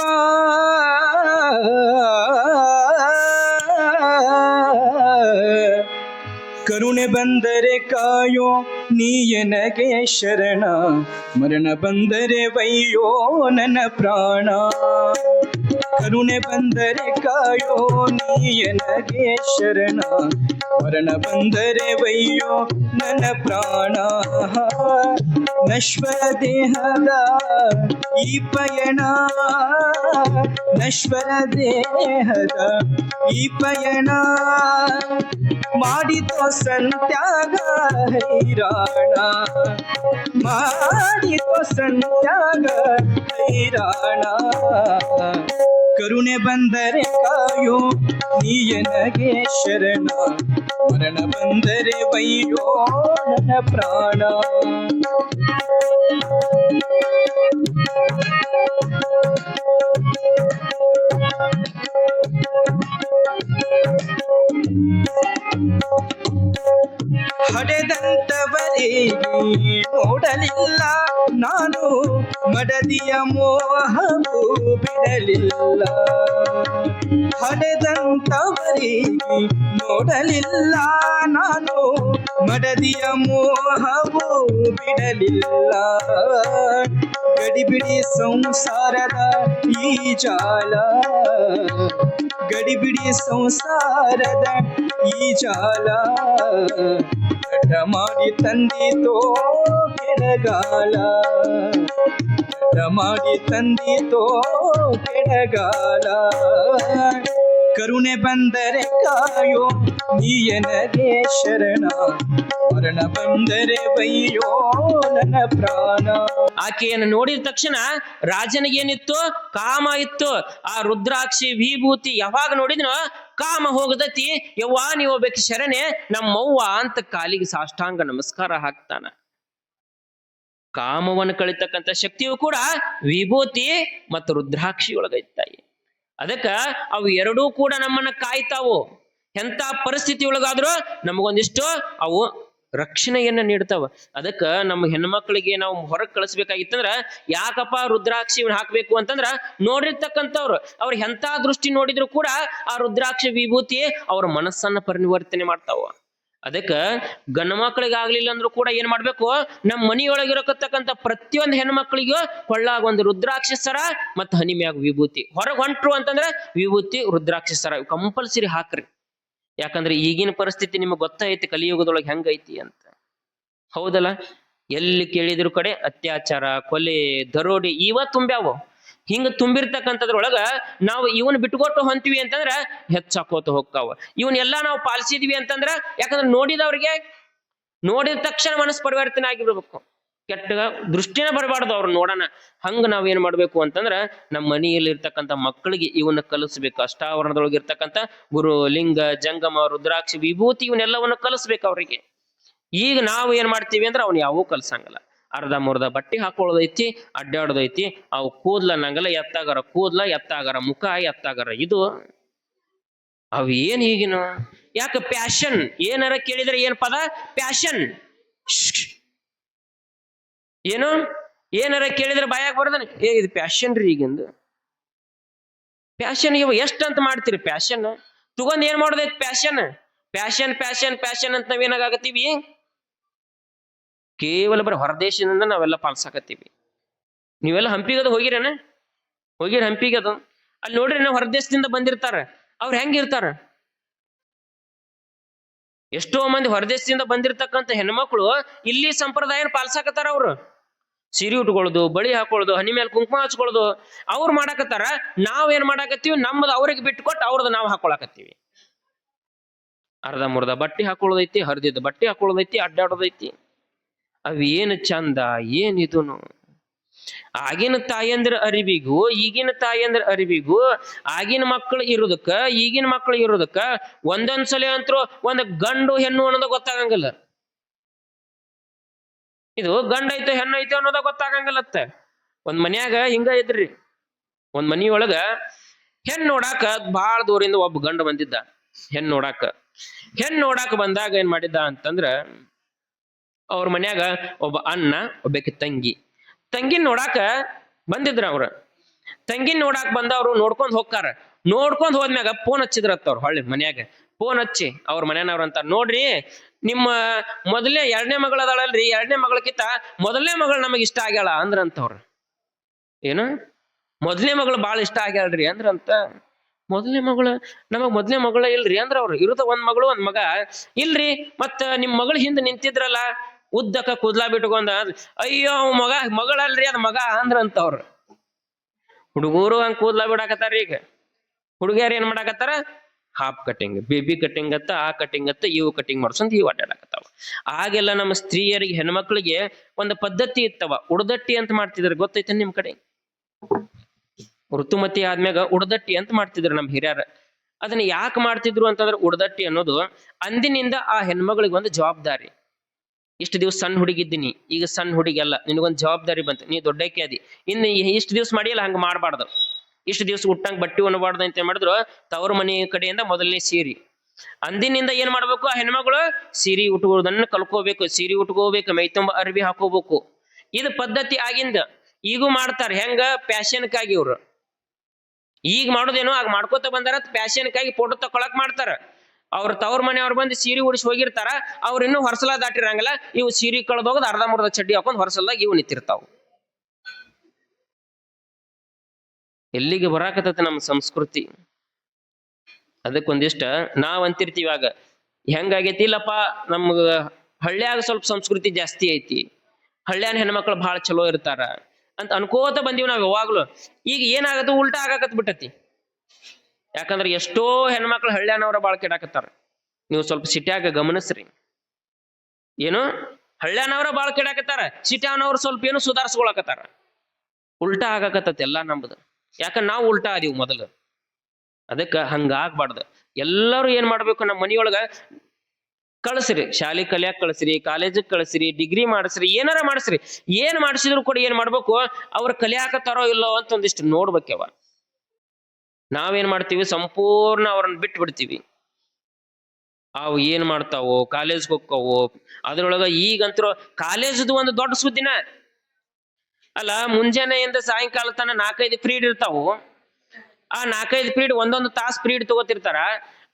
ಕರುಣೆ ಬಂದರೆ ಕಾಯೋ ನೀಯನಗೆ ಶರಣ, ಮರಣ ಬಂದರೆ ವಯ್ಯೋ ನನ್ನ ಪ್ರಾಣ. ಕರುಣೆ ಬಂದರೆ ಕಾಯೋ ನೀಯನಗೆ ಶರಣ, ಮರಣ ಬಂದರೆ ವಯ್ಯೋ ನನ್ನ ಪ್ರಾಣ. ನಶ್ವರ ದೇಹದ ಈ ಪಯಣ, ನಶ್ವರ ದೇಹದ ಈ ಪಯಣ ಮಾಡಿತೋ ಸಂತ್ಯಾಗ ಹೈರಾಣ, ಮಾಡಿತೋ ಸಂತ್ಯಾಗ ಹೈರಾಣ. ಕರುಣೆ ಬಂದರೆ ಕಾಯೋ ನೀಯನಗೆ ಶರಣ, ಮರಣ ಬಂದರೆ ಬೈಯೋ ನನ್ನ ಪ್ರಾಣ. ಹಡೆದಂತವರಿಗೆ ನೋಡಲಿಲ್ಲ ನಾನು, ಮಡದಿಯ ಮೋಹವು ಬಿಡಲಿಲ್ಲ. ಹಡೆದಂತವರಿಗೆ ನೋಡಲಿಲ್ಲ ನಾನು, ಮಡದಿಯ ಮೋಹವು ಬಿಡಲಿಲ್ಲ. ಗಡಿಬಿಡಿ ಸಂಸಾರದ ಈ ಜಾಲ, ಗಡಿಬಿಡಿ ಸಂಸಾರದ ಈ ಜಾಲ ದಡ್ಡ ಮಾಡಿ ತಂದಿತೋ ಕೆಳಗಾಲ, ದಡ್ಡ ಮಾಡಿ ತಂದಿತೋ ಕೆಳಗಾಲ. ಕರುಣೆ ಬಂದರೆ ಕಾಯೋ ನೀಯನಗೆ ಶರಣ, ಮರಣ ಬಂದರೆ ಬೈಯೋ ನನ್ನ ಪ್ರಾಣ. ಆಕೆಯನ್ನು ನೋಡಿದ ತಕ್ಷಣ ರಾಜನಿಗೇನಿತ್ತು? ಕಾಮ ಇತ್ತು. ಆ ರುದ್ರಾಕ್ಷಿ ವಿಭೂತಿ ಯಾವಾಗ ನೋಡಿದ್ನೋ ಕಾಮ ಹೋಗದತಿ. ಯವ್ವಾ ನೀವು ಒಬ್ಬಕ್ಕೆ ಶರಣೆ ನಮ್ಮವ್ವ ಅಂತ ಕಾಲಿಗೆ ಸಾಷ್ಟಾಂಗ ನಮಸ್ಕಾರ ಹಾಕ್ತಾನ. ಕಾಮವನ್ನು ಕಳಿತಕ್ಕಂಥ ಶಕ್ತಿಯು ಕೂಡ ವಿಭೂತಿ ಮತ್ತು ರುದ್ರಾಕ್ಷಿ ಒಳಗೈತಾಯಿ. ಅದಕ್ಕ ಅವು ಎರಡೂ ಕೂಡ ನಮ್ಮನ್ನ ಕಾಯ್ತಾವು. ಎಂತ ಪರಿಸ್ಥಿತಿ ಒಳಗಾದ್ರೂ ನಮಗೊಂದಿಷ್ಟು ಅವು ರಕ್ಷಣೆಯನ್ನ ನೀಡ್ತಾವ. ಅದಕ್ಕ ನಮ್ಮ ಹೆಣ್ಮಕ್ಳಿಗೆ ನಾವು ಹೊರಗೆ ಕಳಿಸ್ಬೇಕಾಗಿತ್ತಂದ್ರ ಯಾಕಪ್ಪ ರುದ್ರಾಕ್ಷಿ ಹಾಕ್ಬೇಕು ಅಂತಂದ್ರ ನೋಡಿರ್ತಕ್ಕಂಥವ್ರು ಅವ್ರ ಎಂತ ದೃಷ್ಟಿ ನೋಡಿದ್ರು ಕೂಡ ಆ ರುದ್ರಾಕ್ಷಿ ವಿಭೂತಿ ಅವ್ರ ಮನಸ್ಸನ್ನ ಪರಿವರ್ತನೆ ಮಾಡ್ತಾವ. ಅದಕ್ಕ ಗಂಡು ಮಕ್ಕಳಿಗಾಗ್ಲಿಲ್ಲ ಅಂದ್ರೂ ಕೂಡ ಏನ್ ಮಾಡ್ಬೇಕು, ನಮ್ಮ ಮನಿಯೊಳಗಿರತಕ್ಕಂಥ ಪ್ರತಿಯೊಂದು ಹೆಣ್ಮಕ್ಳಿಗೂ ಕೊಳ್ಳಾಗ ಒಂದು ರುದ್ರಾಕ್ಷಿ ಸರ ಮತ್ತು ಹನಿಮ್ಯಾಗ ವಿಭೂತಿ. ಹೊರಗೆ ಹೊಂಟ್ರು ಅಂತಂದ್ರೆ ವಿಭೂತಿ ರುದ್ರಾಕ್ಷಿ ಸರ ಕಂಪಲ್ಸರಿ ಹಾಕ್ರಿ. ಯಾಕಂದ್ರೆ ಈಗಿನ ಪರಿಸ್ಥಿತಿ ನಿಮಗೆ ಗೊತ್ತೈತಿ ಕಲಿಯುಗದೊಳಗೆ ಹೆಂಗೈತಿ ಅಂತ. ಹೌದಲ್ಲ? ಎಲ್ಲಿ ಕೇಳಿದ್ರು ಕಡೆ ಅತ್ಯಾಚಾರ, ಕೊಲೆ, ದರೋಡಿ ಇವ ತುಂಬ್ಯಾವು. ಹಿಂಗ ತುಂಬಿರ್ತಕ್ಕಂಥದ್ರೊಳಗ ನಾವು ಇವನ್ ಬಿಟ್ಕೊಟ್ಟು ಹೊಂತೀವಿ ಅಂತಂದ್ರ ಹೆಚ್ಚಾಕೋತ ಹೋಗ್ತಾವ. ಇವನ್ನೆಲ್ಲಾ ನಾವು ಪಾಲಿಸಿದ್ವಿ ಅಂತಂದ್ರ, ಯಾಕಂದ್ರೆ ನೋಡಿದವ್ರಿಗೆ ನೋಡಿದ ತಕ್ಷಣ ಮನಸ್ಸು ಪರಿವರ್ತನೆ ಆಗಿರ್ಬೇಕು. ಕೆಟ್ಟ ದೃಷ್ಟಿನ ಬರಬಾರ್ದು ಅವ್ರು ನೋಡೋಣ. ಹಂಗ ನಾವ್ ಏನ್ ಮಾಡ್ಬೇಕು ಅಂತಂದ್ರ ನಮ್ಮ ಮನೆಯಲ್ಲಿ ಇರ್ತಕ್ಕಂಥ ಮಕ್ಕಳಿಗೆ ಇವನ್ನ ಕಲಿಸ್ಬೇಕು. ಅಷ್ಟಾವರಣದೊಳಗೆ ಇರ್ತಕ್ಕಂಥ ಗುರು, ಲಿಂಗ, ಜಂಗಮ, ರುದ್ರಾಕ್ಷಿ, ವಿಭೂತಿ ಇವನ್ನೆಲ್ಲವನ್ನು ಕಲಿಸ್ಬೇಕು ಅವ್ರಿಗೆ. ಈಗ ನಾವು ಏನ್ ಮಾಡ್ತೀವಿ ಅಂದ್ರೆ ಅವ್ನು ಯಾವೂ ಕಲ್ಸಂಗಲ್ಲ. ಅರ್ಧ ಮುರ್ಧ ಬಟ್ಟೆ ಹಾಕೊಳ್ಳೋದೈತಿ, ಅಡ್ಡಾಡೋದೈತಿ. ಅವು ಕೂದ್ಲ ನಂಗಲ್ಲ, ಎತ್ತಾಗರ ಕೂದ್ಲ, ಎತ್ತಾಗರ ಮುಖ, ಎತ್ತಾಗರ ಇದು. ಅವು ಏನ್ ಈಗಿನ ಯಾಕ ಪ್ಯಾಶನ್ ಏನಾರ ಕೇಳಿದ್ರೆ ಏನ್ ಪದ? ಪ್ಯಾಶನ್. ಏನು ಏನಾರ ಕೇಳಿದ್ರೆ ಬಾಯಾಗ ಬರೋದನ್ನ ಇದು ಪ್ಯಾಶನ್ ರೀ ಈಗಿಂದು. ಪ್ಯಾಶನ್ ಇವ ಎಷ್ಟಂತ ಮಾಡ್ತೀರಿ? ಪ್ಯಾಶನ್ ತಗೊಂಡ್ ಏನ್ ಮಾಡೋದೈತಿ? ಪ್ಯಾಶನ್ ಪ್ಯಾಶನ್ ಪ್ಯಾಶನ್ ಪ್ಯಾಶನ್ ಅಂತ ನಾವೇನಾಗತ್ತೀವಿ? ಕೇವಲ ಬರೀ ಹೊರದೇಶದಿಂದ ನಾವೆಲ್ಲ ಪಾಲ್ಸಾಕತ್ತೀವಿ. ನೀವೆಲ್ಲ ಹಂಪಿಗದು ಹೋಗಿರೇನ? ಹೋಗಿರ ಹಂಪಿಗದು? ಅಲ್ಲಿ ನೋಡ್ರಿ ನಾವು ಹೊರದೇಶದಿಂದ ಬಂದಿರ್ತಾರ. ಅವ್ರು ಹೆಂಗಿರ್ತಾರ? ಎಷ್ಟೋ ಮಂದಿ ಹೊರದೇಶದಿಂದ ಬಂದಿರ್ತಕ್ಕಂಥ ಹೆಣ್ಮಕ್ಳು ಇಲ್ಲಿ ಸಂಪ್ರದಾಯನ ಪಾಲ್ಸಾಕತ್ತಾರ. ಅವ್ರು ಸೀರೆ ಉಟ್ಕೊಳ್ಳೋದು, ಬಳಿ ಹಾಕೊಳ್ಳೋದು, ಹನಿ ಮೇಲೆ ಕುಂಕುಮ ಹಚ್ಕೊಳ್ಳೋದು ಅವ್ರು ಮಾಡಾಕತ್ತಾರ. ನಾವ್ ಏನ್ ಮಾಡಾಕತ್ತೀವಿ? ನಮ್ಮದು ಅವ್ರಿಗೆ ಬಿಟ್ಕೊಟ್ಟು ಅವ್ರದ್ದು ನಾವು ಹಾಕೊಳಕತ್ತೀವಿ. ಅರ್ಧ ಮುರ್ಧ ಬಟ್ಟೆ ಹಾಕೊಳ್ಳೋದೈತಿ, ಹರಿದಿದ್ದ ಬಟ್ಟೆ ಹಾಕೊಳ್ಳೋದೈತಿ, ಅಡ್ಡಾಡೋದೈತಿ. ಅವ್ ಏನು ಚಂದ, ಏನಿದನು? ಆಗಿನ ತಾಯಂದ್ರ ಅರಿವಿಗೂ ಈಗಿನ ತಾಯಂದ್ರ ಅರಿವಿಗೂ ಆಗಿನ ಮಕ್ಕಳು ಇರೋದಕ್ಕ ಈಗಿನ ಮಕ್ಕಳು ಇರೋದಕ್ಕ ಒಂದೊಂದ್ಸಲ ಅಂತರೂ ಒಂದ್ ಗಂಡು ಹೆಣ್ಣು ಅನ್ನೋದ ಗೊತ್ತಾಗಂಗಿಲ್ಲ. ಇದು ಗಂಡ ಐತೆ ಹೆಣ್ಣು ಐತೆ ಅನ್ನೋದ ಗೊತ್ತಾಗಂಗಿಲ್ಲತ್ತ. ಒಂದ್ ಮನ್ಯಾಗ ಹಿಂಗ ಇದ್ರಿ, ಒಂದ್ ಮನಿಯೊಳಗ ಹೆಣ್ಣು ನೋಡಾಕ ಬಾಳ ದೂರಿಂದ ಒಬ್ಬ ಗಂಡ ಬಂದಿದ್ದ. ಹೆಣ್ಣು ನೋಡಾಕ ಬಂದಾಗ ಏನ್ ಮಾಡಿದ್ದ ಅಂತಂದ್ರ, ಅವ್ರ ಮನ್ಯಾಗ ಒಬ್ಬ ಅಣ್ಣ, ಒಬ್ಬಾಕಿ ತಂಗಿನ ನೋಡಾಕ ಬಂದಿದ್ರ. ಅವ್ರ ತಂಗಿನ ನೋಡಾಕ ಬಂದವ್ರು ನೋಡ್ಕೊಂಡ್ ಹೋಗ್ತಾರ. ನೋಡ್ಕೊಂಡ್ ಹೋದ್ಮ್ಯಾಗ ಫೋನ್ ಹಚ್ಚಿದ್ರತ್ತ. ಅವ್ರು ಹೊಳ್ಳಿ ಮನ್ಯಾಗ ಫೋನ್ ಹಚ್ಚಿ ಅವ್ರ ಮನೆಯವ್ರ ಅಂತ, ನೋಡ್ರಿ ನಿಮ್ಮ ಮೊದಲನೇ 2ನೇ ಮಗಳ ಅದಾಳಲ್ರಿ, 2ನೇ ಮಗಳಕ್ಕಿಂತ ಮೊದಲನೇ ಮಗಳು ನಮಗ್ ಇಷ್ಟ ಆಗ್ಯಾಳ ಅಂದ್ರಂತವ್ರ. ಏನು ಮೊದಲನೇ ಮಗಳು ಬಾಳ ಇಷ್ಟ ಆಗ್ಯಾಳ್ರಿ ಅಂದ್ರಂತ. ಮೊದಲನೇ ಮಗಳು ನಮಗ್ ಮೊದಲನೇ ಮಗಳ ಇಲ್ರಿ ಅಂದ್ರ. ಅವ್ರು ಇರುದ ಒಂದ್ ಮಗಳು ಒಂದ್ ಮಗ ಇಲ್ರಿ. ಮತ್ತ ನಿಮ್ ಮಗಳು ಹಿಂದ್ ನಿಂತಿದ್ರಲ್ಲ ಉದ್ದಕ್ಕ ಕೂದ್ಲಾ ಬಿಟ್ಕೊಂಡ ಅಯ್ಯೋ ಅವ್ ಮಗಳಲ್ರಿ ಅದ್ ಮಗ ಅಂದ್ರಂತವ್ರ. ಹುಡುಗರು ಹಂಗ ಕೂದ್ಲಾ ಬಿಡಾಕತ್ತಾರ. ಈಗ ಹುಡುಗಿಯರ್ ಏನ್ ಮಾಡಾಕತ್ತಾರ, ಹಾಫ್ ಕಟಿಂಗ್, ಬೇಬಿ ಕಟಿಂಗ್ ಅತ್ತ, ಆ ಕಟಿಂಗ್ ಅತ್ತ, ಇವು ಕಟಿಂಗ್ ಮಾಡ್ಸಂತ ಇವು ಅಡ್ಡಾಡಕತ್ತಾವ. ಆಗೆಲ್ಲ ನಮ್ಮ ಸ್ತ್ರೀಯರಿಗೆ, ಹೆಣ್ಮಕ್ಳಿಗೆ ಒಂದು ಪದ್ಧತಿ ಇತ್ತವ, ಉಡದಟ್ಟಿ ಅಂತ ಮಾಡ್ತಿದ್ರು. ಗೊತ್ತೈತೆ ನಿಮ್ ಕಡೆ? ಋತುಮತಿ ಆದ್ಮ್ಯಾಗ ಉಡದಟ್ಟಿ ಅಂತ ಮಾಡ್ತಿದ್ರು ನಮ್ ಹಿರಿಯರ. ಅದನ್ನ ಯಾಕೆ ಮಾಡ್ತಿದ್ರು ಅಂತಂದ್ರೆ, ಉಡದಟ್ಟಿ ಅನ್ನೋದು ಅಂದಿನಿಂದ ಆ ಹೆಣ್ಮಗಳಿಗೆ ಒಂದು ಜವಾಬ್ದಾರಿ. ಇಷ್ಟು ದಿವ್ಸ ಸಣ್ಣ ಹುಡುಗಿದ್ದೀನಿ, ಈಗ ಸಣ್ಣ ಹುಡುಗಿಯಲ್ಲ, ನಿನಗೊಂದು ಜವಾಬ್ದಾರಿ ಬಂತು, ನೀ ದೊಡ್ಡಕ್ಕೆ ಅದಿ, ಇನ್ನು ಇಷ್ಟು ದಿವ್ಸ ಮಾಡಿಯಲ್ಲ, ಹಂಗ ಮಾಡಬಾರ್ದು. ಇಷ್ಟು ದಿವ್ಸ ಹುಟ್ಟಂಗ್ ಬಟ್ಟಿ ಉಣಬಾರ್ದು ಅಂತ ಮಾಡಿದ್ರು. ತವ್ರ ಮನೆ ಕಡೆಯಿಂದ ಮೊದಲನೇ ಸೀರಿ. ಅಂದಿನಿಂದ ಏನ್ ಮಾಡ್ಬೇಕು, ಆ ಹೆಣ್ಮಗಳು ಸೀರೆ ಉಟ್ಕೊಳ್ಳೋದನ್ನ ಕಲ್ಕೋಬೇಕು, ಸೀರೆ ಉಟ್ಕೋಬೇಕು, ಮೈ ತುಂಬ ಅರ್ಬಿ ಹಾಕೋಬೇಕು. ಇದು ಪದ್ಧತಿ ಆಗಿಂದ. ಈಗೂ ಮಾಡ್ತಾರೆ. ಹೆಂಗ? ಪ್ಯಾಶನ್ಕಾಗಿ. ಇವ್ರು ಈಗ ಮಾಡೋದೇನೋ ಆಗ ಮಾಡ್ಕೋತ ಬಂದಾರ. ಪ್ಯಾಶನ್ಕಾಗಿ ಫೋಟೋ ತಕೊಳಕ್ ಮಾಡ್ತಾರ. ಅವ್ರ ತವ್ರ ಮನೆಯವ್ರು ಬಂದು ಸೀರೆ ಉಡಿಸಿ ಹೋಗಿರ್ತಾರ. ಅವ್ರು ಇನ್ನೂ ಹೊರಸಲ ದಾಟಿರಂಗಿಲ್ಲ. ಇವು ಸೀರೆ ಕಳೆದೋಗದ್ ಅರ್ಧ ಮುರ್ಧ ಚಡ್ಡಿ ಹಾಕೊಂಡ್ ಹೊರಸಲ್ದಾಗ ಇವು ನಿಂತಿರ್ತಾವ. ಎಲ್ಲಿಗೆ ಬರಾಕತ್ತೈತಿ ನಮ್ಮ ಸಂಸ್ಕೃತಿ? ಅದಕ್ಕೊಂದಿಷ್ಟ ನಾವ್ ಅಂತಿರ್ತೀವಿ. ಆಗ ಹೆಂಗಾಗೈತಿ, ಇಲ್ಲಪ್ಪ ನಮ್ಗ ಹಳ್ಳ್ಯಾಗ ಸ್ವಲ್ಪ ಸಂಸ್ಕೃತಿ ಜಾಸ್ತಿ ಐತಿ, ಹಳ್ಳ್ಯಾನ ಹೆಣ್ಮಕ್ಳು ಬಹಳ ಚಲೋ ಇರ್ತಾರ ಅಂತ ಅನ್ಕೋತ ಬಂದೀವಿ ನಾವ್ ಯಾವಾಗ್ಲೂ. ಈಗ ಏನಾಗತ್ತ, ಉಲ್ಟಾ ಆಗಾಕತ್ ಬಿಟ್ಟತಿ. ಯಾಕಂದ್ರೆ ಎಷ್ಟೋ ಹೆಣ್ಮಕ್ಳು ಹಳ್ಳ್ಯಾನವ್ರ ಬಾಳ ಕೆಡಾಕತ್ತಾರ. ನೀವು ಸ್ವಲ್ಪ ಸಿಟ್ಯಾಗ ಗಮನಿಸ್ರಿ. ಏನು, ಹಳ್ಳ್ಯಾನವ್ರ ಬಾಳ ಕೆಡಾಕತ್ತಾರ, ಸಿಟ್ಯಾನವ್ರು ಸ್ವಲ್ಪ ಏನು ಸುಧಾರಿಸ್ಕೊಳಕತ್ತಾರ. ಉಲ್ಟಾ ಆಗಾಕತ್ತತಿ ಎಲ್ಲಾ ನಮ್ದು. ಯಾಕಂದ್ರೆ ನಾವು ಉಲ್ಟಾ ಅದೀವಿ ಮೊದಲು. ಅದಕ್ಕ ಹಂಗ ಆಗ್ಬಾರ್ದು. ಎಲ್ಲರೂ ಏನ್ ಮಾಡ್ಬೇಕು, ನಮ್ಮ ಮನಿಯೊಳಗ ಕಳಿಸ್ರಿ, ಶಾಲೆ ಕಲಿಯಾಕ ಕಳಿಸ್ರಿ, ಕಾಲೇಜಿಗೆ ಕಳಿಸ್ರಿ, ಡಿಗ್ರಿ ಮಾಡಿಸ್ರಿ, ಏನಾರ ಮಾಡಿಸ್ರಿ. ಏನ್ ಮಾಡಿಸಿದ್ರು ಕೂಡ ಏನ್ ಮಾಡ್ಬೇಕು, ಅವ್ರು ಕಲಿಯಾಕತ್ತಾರೋ ಇಲ್ಲೋ ಅಂತ ಒಂದಿಷ್ಟು ನೋಡ್ಬೇಕವ. ನಾವೇನ್ ಮಾಡ್ತೀವಿ, ಸಂಪೂರ್ಣ ಅವ್ರನ್ನ ಬಿಟ್ಟು ಬಿಡ್ತೀವಿ. ಅವು ಏನ್ ಮಾಡ್ತಾವೋ, ಕಾಲೇಜ್ಗೆ ಹೋಗ್ತಾವೋ. ಅದ್ರೊಳಗ ಈಗಂತರೂ ಕಾಲೇಜದು ಒಂದು ದೊಡ್ಡ ಸುದ್ದಿನ ಅಲ್ಲ. ಮುಂಜಾನೆಯಿಂದ ಸಾಯಂಕಾಲ ತನ 4-5 ಪೀರಿಯಡ್ ಇರ್ತಾವು. ಆ 4-5 ಪೀರಿಯಡ್ ಒಂದೊಂದು ತಾಸು ಪೀರಿಯಡ್ ತಗೋತಿರ್ತಾರ.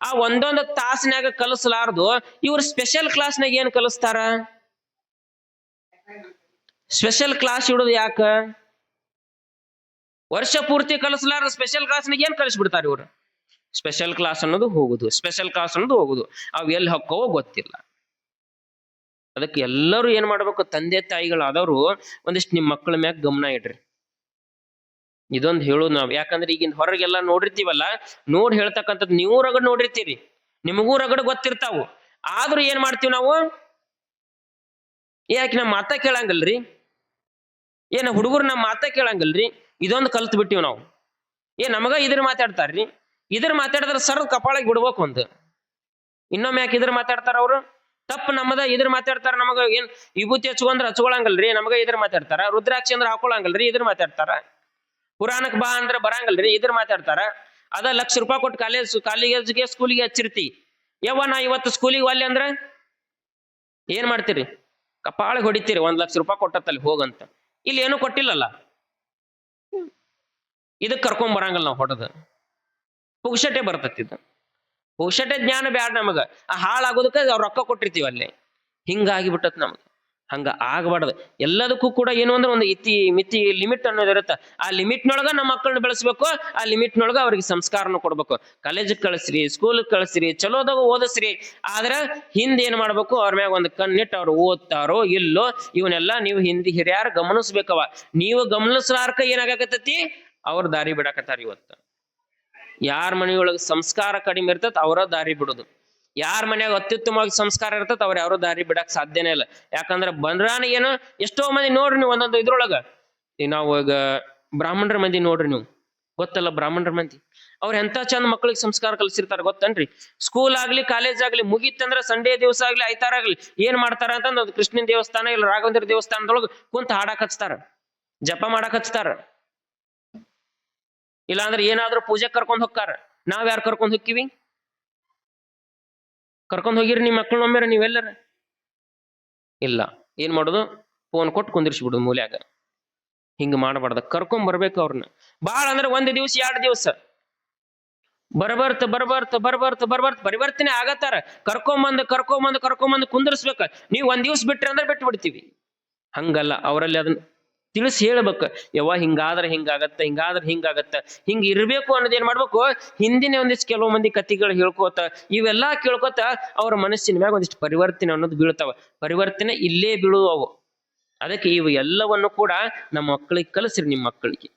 ಆ ಒಂದೊಂದು ತಾಸಿನಾಗ ಕಲಿಸಲಾರ್ದು ಇವ್ರು ಸ್ಪೆಷಲ್ ಕ್ಲಾಸ್ನಾಗ ಏನ್ ಕಲಿಸ್ತಾರ? ಸ್ಪೆಷಲ್ ಕ್ಲಾಸ್ ಇಡೋದು ಯಾಕ? ವರ್ಷ ಪೂರ್ತಿ ಕಲಿಸಲಾರ ಸ್ಪೆಷಲ್ ಕ್ಲಾಸ್ನಾಗ ಏನ್ ಕಲಿಸ್ಬಿಡ್ತಾರ ಇವ್ರು? ಸ್ಪೆಷಲ್ ಕ್ಲಾಸ್ ಅನ್ನೋದು ಹೋಗುದು, ಸ್ಪೆಷಲ್ ಕ್ಲಾಸ್ ಅನ್ನೋದು ಹೋಗುದು. ಅವ್ ಎಲ್ಲಿ ಹೊಕ್ಕವೋ ಗೊತ್ತಿಲ್ಲ. ಅದಕ್ಕೆ ಎಲ್ಲರೂ ಏನ್ ಮಾಡ್ಬೇಕು, ತಂದೆ ತಾಯಿಗಳಾದವರು ಒಂದಿಷ್ಟು ನಿಮ್ ಮಕ್ಕಳ ಮ್ಯಾಗ ಗಮನ ಇಡ್ರಿ. ಇದೊಂದು ಹೇಳೋದು ನಾವ್. ಯಾಕಂದ್ರೆ ಈಗಿನ ಹೊರಗೆಲ್ಲ ನೋಡಿರ್ತೀವಲ್ಲ, ನೋಡಿ ಹೇಳ್ತಕ್ಕಂಥದ್ದು. ನೀವು ರಗಡ್ ನೋಡಿರ್ತೀರಿ, ನಿಮಗೂ ರಗಡ್ ಗೊತ್ತಿರ್ತಾವು. ಆದ್ರೂ ಏನ್ ಮಾಡ್ತೀವಿ ನಾವು, ಯಾಕೆ ನಮ್ಮ ಮಾತ ಕೇಳಂಗಲ್ರಿ? ಏನ ಹುಡುಗರು ನಮ್ಮ ಮಾತ ಕೇಳಂಗಲ್ರಿ? ಇದೊಂದು ಕಲ್ತ್ ಬಿಟ್ಟಿವ್ ನಾವು. ನಮಗ ಇದ್ರ ಮಾತಾಡ್ತಾರ್ರಿ. ಇದ್ರ ಮಾತಾಡಿದ್ರೆ ಸರ್ ಕಪಾಳಾಗಿ ಬಿಡ್ಬೇಕು ಒಂದು. ಇನ್ನೊಮ್ಮೆ ಯಾಕೆ ಇದ್ರ ಮಾತಾಡ್ತಾರ ಅವ್ರು? ತಪ್ಪು ನಮ್ಮದ. ಇದ್ರ ಮಾತಾಡ್ತಾರ. ನಮಗ ಏನ್ ವಿಭೂತಿ ಹಚ್ಕೊಂಡ್ರ ಹಚ್ಕೊಳಂಗಲ್ರಿ? ನಮಗ ಇದ್ರ ಮಾತಾಡ್ತಾರ. ರುದ್ರಾಕ್ಷಿ ಅಂದ್ರೆ ಹಾಕೊಳಂಗಲ್ರಿ? ಇದ್ರ ಮಾತಾಡ್ತಾರ. ಪುರಾಣಕ್ ಬಾ ಅಂದ್ರೆ ಬರಂಗಲ್ರಿ? ಇದ್ರ ಮಾತಾಡ್ತಾರ. ಅದ ₹1,00,000 ಕೊಟ್ಟು ಕಾಲೇಜಿಗೆ ಸ್ಕೂಲಿಗೆ ಹಚ್ಚಿರ್ತಿ. ನಾ ಇವತ್ತು ಸ್ಕೂಲಿಗೆ ಒಲ್ಲೆ ಅಂದ್ರ ಏನ್ ಮಾಡ್ತೀರಿ? ಕಪಾಳಿಗೆ ಹೊಡಿತೀರಿ. ₹1,00,000 ಕೊಟ್ಟತ್ತಲ್ಲಿ ಹೋಗಂತ. ಇಲ್ಲಿ ಏನು ಕೊಟ್ಟಿಲ್ಲಲ್ಲ. ಇದಕ್ ಕರ್ಕೊಂಡ್ ಬರಂಗಲ್ಲ ನಾವು. ಹೊಡೆದ ಪುಗ್ಸಟೆ ಬರ್ತತಿದ್ದ. ಪುಗ್ಸಟೆ ಜ್ಞಾನ ಬ್ಯಾಡ ನಮಗ. ಆ ಹಾಳಾಗೋದಕ್ಕೆ ಅವ್ರು ರೊಕ್ಕ ಕೊಟ್ಟಿರ್ತೀವಿ ಅಲ್ಲಿ. ಹಿಂಗಾಗಿ ಬಿಟ್ಟತ್ ನಮಗ. ಹಂಗ ಆಗ್ಬಾರ್ದು. ಎಲ್ಲದಕ್ಕೂ ಕೂಡ ಏನು ಅಂದ್ರೆ ಒಂದು ಮಿತಿ ಲಿಮಿಟ್ ಅನ್ನೋದು ಇರುತ್ತೆ. ಆ ಲಿಮಿಟ್ನೊಳಗ ನಮ್ಮ ಮಕ್ಕಳನ್ನ ಬೆಳೆಸ್ಬೇಕು. ಆ ಲಿಮಿಟ್ನೊಳಗ ಅವ್ರಿಗೆ ಸಂಸ್ಕಾರನ ಕೊಡ್ಬೇಕು. ಕಾಲೇಜಿಗೆ ಕಳಿಸ್ರಿ, ಸ್ಕೂಲ್ ಕಳಿಸ್ರಿ, ಚಲೋದಾಗ ಓದಿಸ್ರಿ. ಆದ್ರೆ ಹಿಂದ್ ಏನ್ ಮಾಡ್ಬೇಕು, ಅವ್ರ ಮ್ಯಾಗ ಒಂದು ಕಣ್ಣಿಟ್ಟು ಅವ್ರು ಓದ್ತಾರೋ ಇಲ್ಲೋ ಇವನ್ನೆಲ್ಲ ನೀವು ಹಿಂದಿ ಹಿರಿಯಾರ ಗಮನಿಸ್ಬೇಕವ. ನೀವು ಗಮನಿಸ್ಲಾರ್ಕ ಏನಾಗಕತ್ತತಿ, ಅವ್ರ ದಾರಿ ಬಿಡಾಕತ್ತಾರ. ಇವತ್ತು ಯಾರ ಮನೆಯೊಳಗೆ ಸಂಸ್ಕಾರ ಕಡಿಮೆ ಇರ್ತತ್ ಅವರ ದಾರಿ ಬಿಡೋದು. ಯಾರ ಮನ್ಯಾಗ ಅತ್ಯುತ್ತಮವಾಗಿ ಸಂಸ್ಕಾರ ಇರ್ತತ್ ಅವ್ರ ಯಾರೋ ದಾರಿ ಬಿಡಕ್ ಸಾಧ್ಯನೇ ಇಲ್ಲ. ಯಾಕಂದ್ರೆ ಬಂದ್ರಾನ ಏನು, ಎಷ್ಟೋ ಮಂದಿ ನೋಡ್ರಿ ನೀವು ಒಂದೊಂದು ಇದ್ರೊಳಗ. ನಾವು ಈಗ ಬ್ರಾಹ್ಮಣರ ಮಂದಿ ನೋಡ್ರಿ ನೀವು, ಗೊತ್ತಲ್ಲ ಬ್ರಾಹ್ಮಣರ ಮಂದಿ. ಅವ್ರ ಎಂತ ಚಂದ ಮಕ್ಕಳಿಗೆ ಸಂಸ್ಕಾರ ಕಲಿಸಿರ್ತಾರ ಗೊತ್ತನ್ರಿ? ಸ್ಕೂಲ್ ಆಗ್ಲಿ ಕಾಲೇಜ್ ಆಗ್ಲಿ ಮುಗಿತ್ತಂದ್ರ ಸಂಡೇ ದಿವಸ ಆಗ್ಲಿ ಐತಾರ ಆಗ್ಲಿ ಏನ್ ಮಾಡ್ತಾರ ಅಂತಂದ್ ಅದು ಕೃಷ್ಣನ್ ದೇವಸ್ಥಾನ ಇಲ್ಲ ರಾಘವೇಂದ್ರ ದೇವಸ್ಥಾನದೊಳಗ ಕುಂತ ಹಾಡಕ್ ಹಚ್ತಾರ, ಜಪ ಮಾಡಕ್ ಹಚ್ತಾರ. ಇಲ್ಲಾಂದ್ರೆ ಏನಾದ್ರೂ ಪೂಜೆ ಕರ್ಕೊಂಡ್ ಹೋಗ್ತಾರ. ನಾವ್ ಯಾರು ಕರ್ಕೊಂಡ್ ಹೋಗ್ತೀವಿ? ಕರ್ಕೊಂಡ್ ಹೋಗಿರಿ ನಿಮ್ ಮಕ್ಕಳನ್ನೊಮ್ಮೆರ ನೀವೆಲ್ಲರ? ಇಲ್ಲ. ಏನ್ ಮಾಡೋದು, ಫೋನ್ ಕೊಟ್ಟು ಕುಂದಿರ್ಸ್ಬಿಡುದು ಮೂಲ್ಯಾಗ. ಹಿಂಗ ಮಾಡಬಾರ್ದ. ಕರ್ಕೊಂಡ್ ಬರ್ಬೇಕು ಅವ್ರನ್ನ. ಬಾಳ ಅಂದ್ರೆ 1 ದಿವ್ಸ 2 ದಿವ್ಸ ಬರ್ಬರ್ತ ಪರಿವರ್ತನೆ ಆಗತ್ತಾರ. ಕರ್ಕೊಂಬಂದು ಕುಂದಿರ್ಸ್ಬೇಕ. ನೀವು 1 ದಿವ್ಸ ಬಿಟ್ರಿ ಅಂದ್ರೆ ಬಿಟ್ಟು ಬಿಡ್ತೀವಿ. ಹಂಗಲ್ಲ. ಅವರಲ್ಲಿ ಅದನ್ನ ತಿಳಿಸಿ ಹೇಳ್ಬೇಕು. ಯವ್ವ ಹಿಂಗಾದ್ರೆ ಹಿಂಗಾಗತ್ತ, ಹಿಂಗಾದ್ರೆ ಹಿಂಗಾಗತ್ತ, ಹಿಂಗ ಇರ್ಬೇಕು ಅನ್ನೋದು ಏನ್ ಮಾಡ್ಬೇಕು, ಹಿಂದಿನ ಒಂದಿಷ್ಟು ಕೆಲವು ಮಂದಿ ಕಥೆಗಳು ಹೇಳ್ಕೋತ ಇವೆಲ್ಲಾ ಕೇಳ್ಕೊತ ಅವ್ರ ಮನಸ್ಸಿನ ಮ್ಯಾಗ ಒಂದಿಷ್ಟು ಪರಿವರ್ತನೆ ಅನ್ನೋದು ಬೀಳ್ತಾವ. ಪರಿವರ್ತನೆ ಇಲ್ಲೇ ಬೀಳುವ ಅವು. ಅದಕ್ಕೆ ಇವು ಎಲ್ಲವನ್ನು ಕೂಡ ನಮ್ಮ ಮಕ್ಕಳಿಗೆ ಕಲಿಸ್ರಿ. ನಿಮ್ಮ ಮಕ್ಕಳಿಗೆ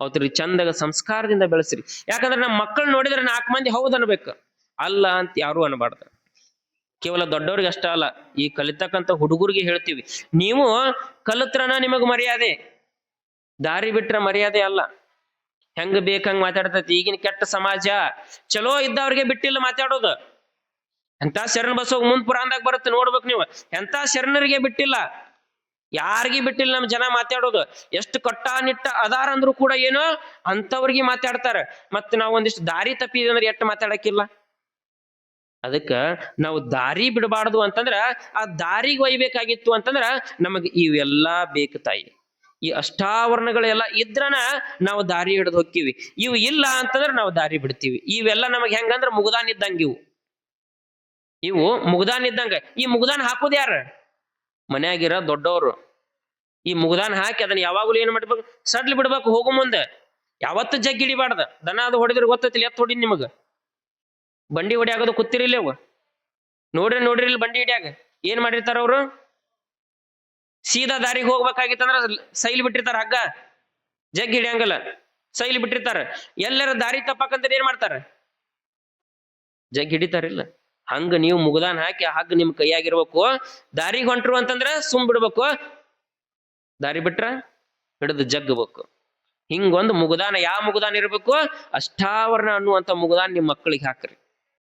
ಅವ್ರಿಗೆ ಚಂದಾಗ ಸಂಸ್ಕಾರದಿಂದ ಬೆಳೆಸ್ರಿ. ಯಾಕಂದ್ರೆ ನಮ್ಮ ಮಕ್ಕಳು ನೋಡಿದ್ರೆ 4 ಮಂದಿ ಹೌದ್ ಅನ್ಬೇಕು, ಅಲ್ಲ ಅಂತ ಯಾರು ಅನ್ಬಾರ್ದು. ಕೇವಲ ದೊಡ್ಡವ್ರಿಗೆ ಅಷ್ಟ ಅಲ್ಲ, ಈ ಕಲಿತಕ್ಕಂತ ಹುಡುಗರಿಗೆ ಹೇಳ್ತೀವಿ, ನೀವು ಕಲಿತ್ರನ ನಿಮಗ್ ಮರ್ಯಾದೆ, ದಾರಿ ಬಿಟ್ರ ಮರ್ಯಾದೆ ಅಲ್ಲ. ಹೆಂಗ ಬೇಕಂಗ್ ಮಾತಾಡ್ತೈತಿ ಈಗಿನ ಕೆಟ್ಟ ಸಮಾಜ. ಚಲೋ ಇದ್ದವ್ರಿಗೆ ಬಿಟ್ಟಿಲ್ಲ ಮಾತಾಡೋದು. ಎಂತ ಶರಣ ಬಸವ ಮುಂದ್ ಪುರಾಣದಾಗ ಬರುತ್ತೆ ನೋಡ್ಬೇಕು ನೀವು. ಎಂತ ಶರಣರಿಗೆ ಬಿಟ್ಟಿಲ್ಲ, ಯಾರಿಗಿ ಬಿಟ್ಟಿಲ್ಲ ನಮ್ ಜನ ಮಾತಾಡೋದು. ಎಷ್ಟು ಕಟ್ಟಾನಿಟ್ಟ ಅದಾರ ಅಂದ್ರು ಕೂಡ ಏನೋ ಅಂತವ್ರಿಗೆ ಮಾತಾಡ್ತಾರ. ಮತ್ ನಾವ್ ಒಂದಿಷ್ಟು ದಾರಿ ತಪ್ಪಿದ್ವಿ ಅಂದ್ರೆ ಎಷ್ಟು ಮಾತಾಡಕ್ಕಿಲ್ಲ. ಅದಕ್ಕ ನಾವು ದಾರಿ ಬಿಡಬಾರ್ದು ಅಂತಂದ್ರ, ಆ ದಾರಿಗೆ ಒಯ್ಬೇಕಾಗಿತ್ತು ಅಂತಂದ್ರ ನಮಗ್ ಇವೆಲ್ಲಾ ಬೇಕು ತಾಯಿ. ಈ ಅಷ್ಟಾವರಣಗಳೆಲ್ಲ ಇದ್ರನ ನಾವು ದಾರಿ ಹಿಡಿದು ಹೋಗ್ತೀವಿ. ಇವು ಇಲ್ಲ ಅಂತಂದ್ರ ನಾವು ದಾರಿ ಬಿಡ್ತೀವಿ. ಇವೆಲ್ಲ ನಮಗ್ ಹೆಂಗಂದ್ರ ಮುಗ್ದಾನ್ ಇದ್ದಂಗ. ಇವು ಮುಗ್ದಾನ್ ಇದ್ದಂಗ. ಈ ಮುಗ್ದಾನ್ ಹಾಕೋದ್ ಯಾರ? ಮನ್ಯಾಗಿರ ದೊಡ್ಡವರು. ಈ ಮುಗ್ದಾನ್ ಹಾಕಿ ಅದನ್ನ ಯಾವಾಗಲೂ ಏನ್ ಮಾಡ್ಬೇಕು, ಸಡ್ಲಿ ಬಿಡ್ಬೇಕು. ಹೋಗು ಮುಂದೆ ಯಾವತ್ತು ಜಗ್ಗಿ ಹಿಡಿಬಾರ್ದ. ದನ ಅದು ಹೊಡೆದ್ರೆ ಗೊತ್ತೈತಿಲ್ಲ, ಎತ್ ಹೊಡಿ ನಿಮಗ. ಬಂಡಿ ಹೊಡಿಯಾಗೋದು ಕೂತಿರಿಲ್ಲ ಅವು ನೋಡ್ರಿ ಇಲ್ಲಿ ಬಂಡಿ ಹಿಡಿಯಾಗ ಏನ್ ಮಾಡಿರ್ತಾರ ಅವ್ರು? ಸೀದಾ ದಾರಿಗೆ ಹೋಗ್ಬೇಕಾಗಿತ್ತಂದ್ರ ಸೈಲ್ ಬಿಟ್ಟಿರ್ತಾರ, ಹಗ್ಗ ಜಗ್ಗಿ ಹಿಡಿಯಂಗಲ್ಲ, ಸೈಲ್ ಬಿಟ್ಟಿರ್ತಾರ. ಎಲ್ಲರ ದಾರಿ ತಪ್ಪಕಂತ ಏನ್ ಮಾಡ್ತಾರ? ಜಗ್ಗಿ ಹಿಡಿತಾರಿಲ್ಲ. ಹಂಗ ನೀವು ಮುಗ್ದಾನ್ ಹಾಕಿ ಆ ಹಗ್ಗ ನಿಮ್ ಕೈಯಾಗಿರ್ಬೇಕು. ದಾರಿಗೆ ಹೊಂಟ್ರು ಅಂತಂದ್ರ ಸುಮ್ ಬಿಡ್ಬೇಕು, ದಾರಿ ಬಿಟ್ರ ಹಿಡಿದು ಜಗ್ಗಬೇಕು. ಹಿಂಗೊಂದು ಮುಗ್ದಾನ. ಯಾವ ಮುಗ್ದಾನ ಇರ್ಬೇಕು? ಅಷ್ಟಾವರಣ ಅನ್ನುವಂತ ಮುಗ್ದಾನ ನಿಮ್ ಮಕ್ಕಳಿಗೆ ಹಾಕ್ರಿ.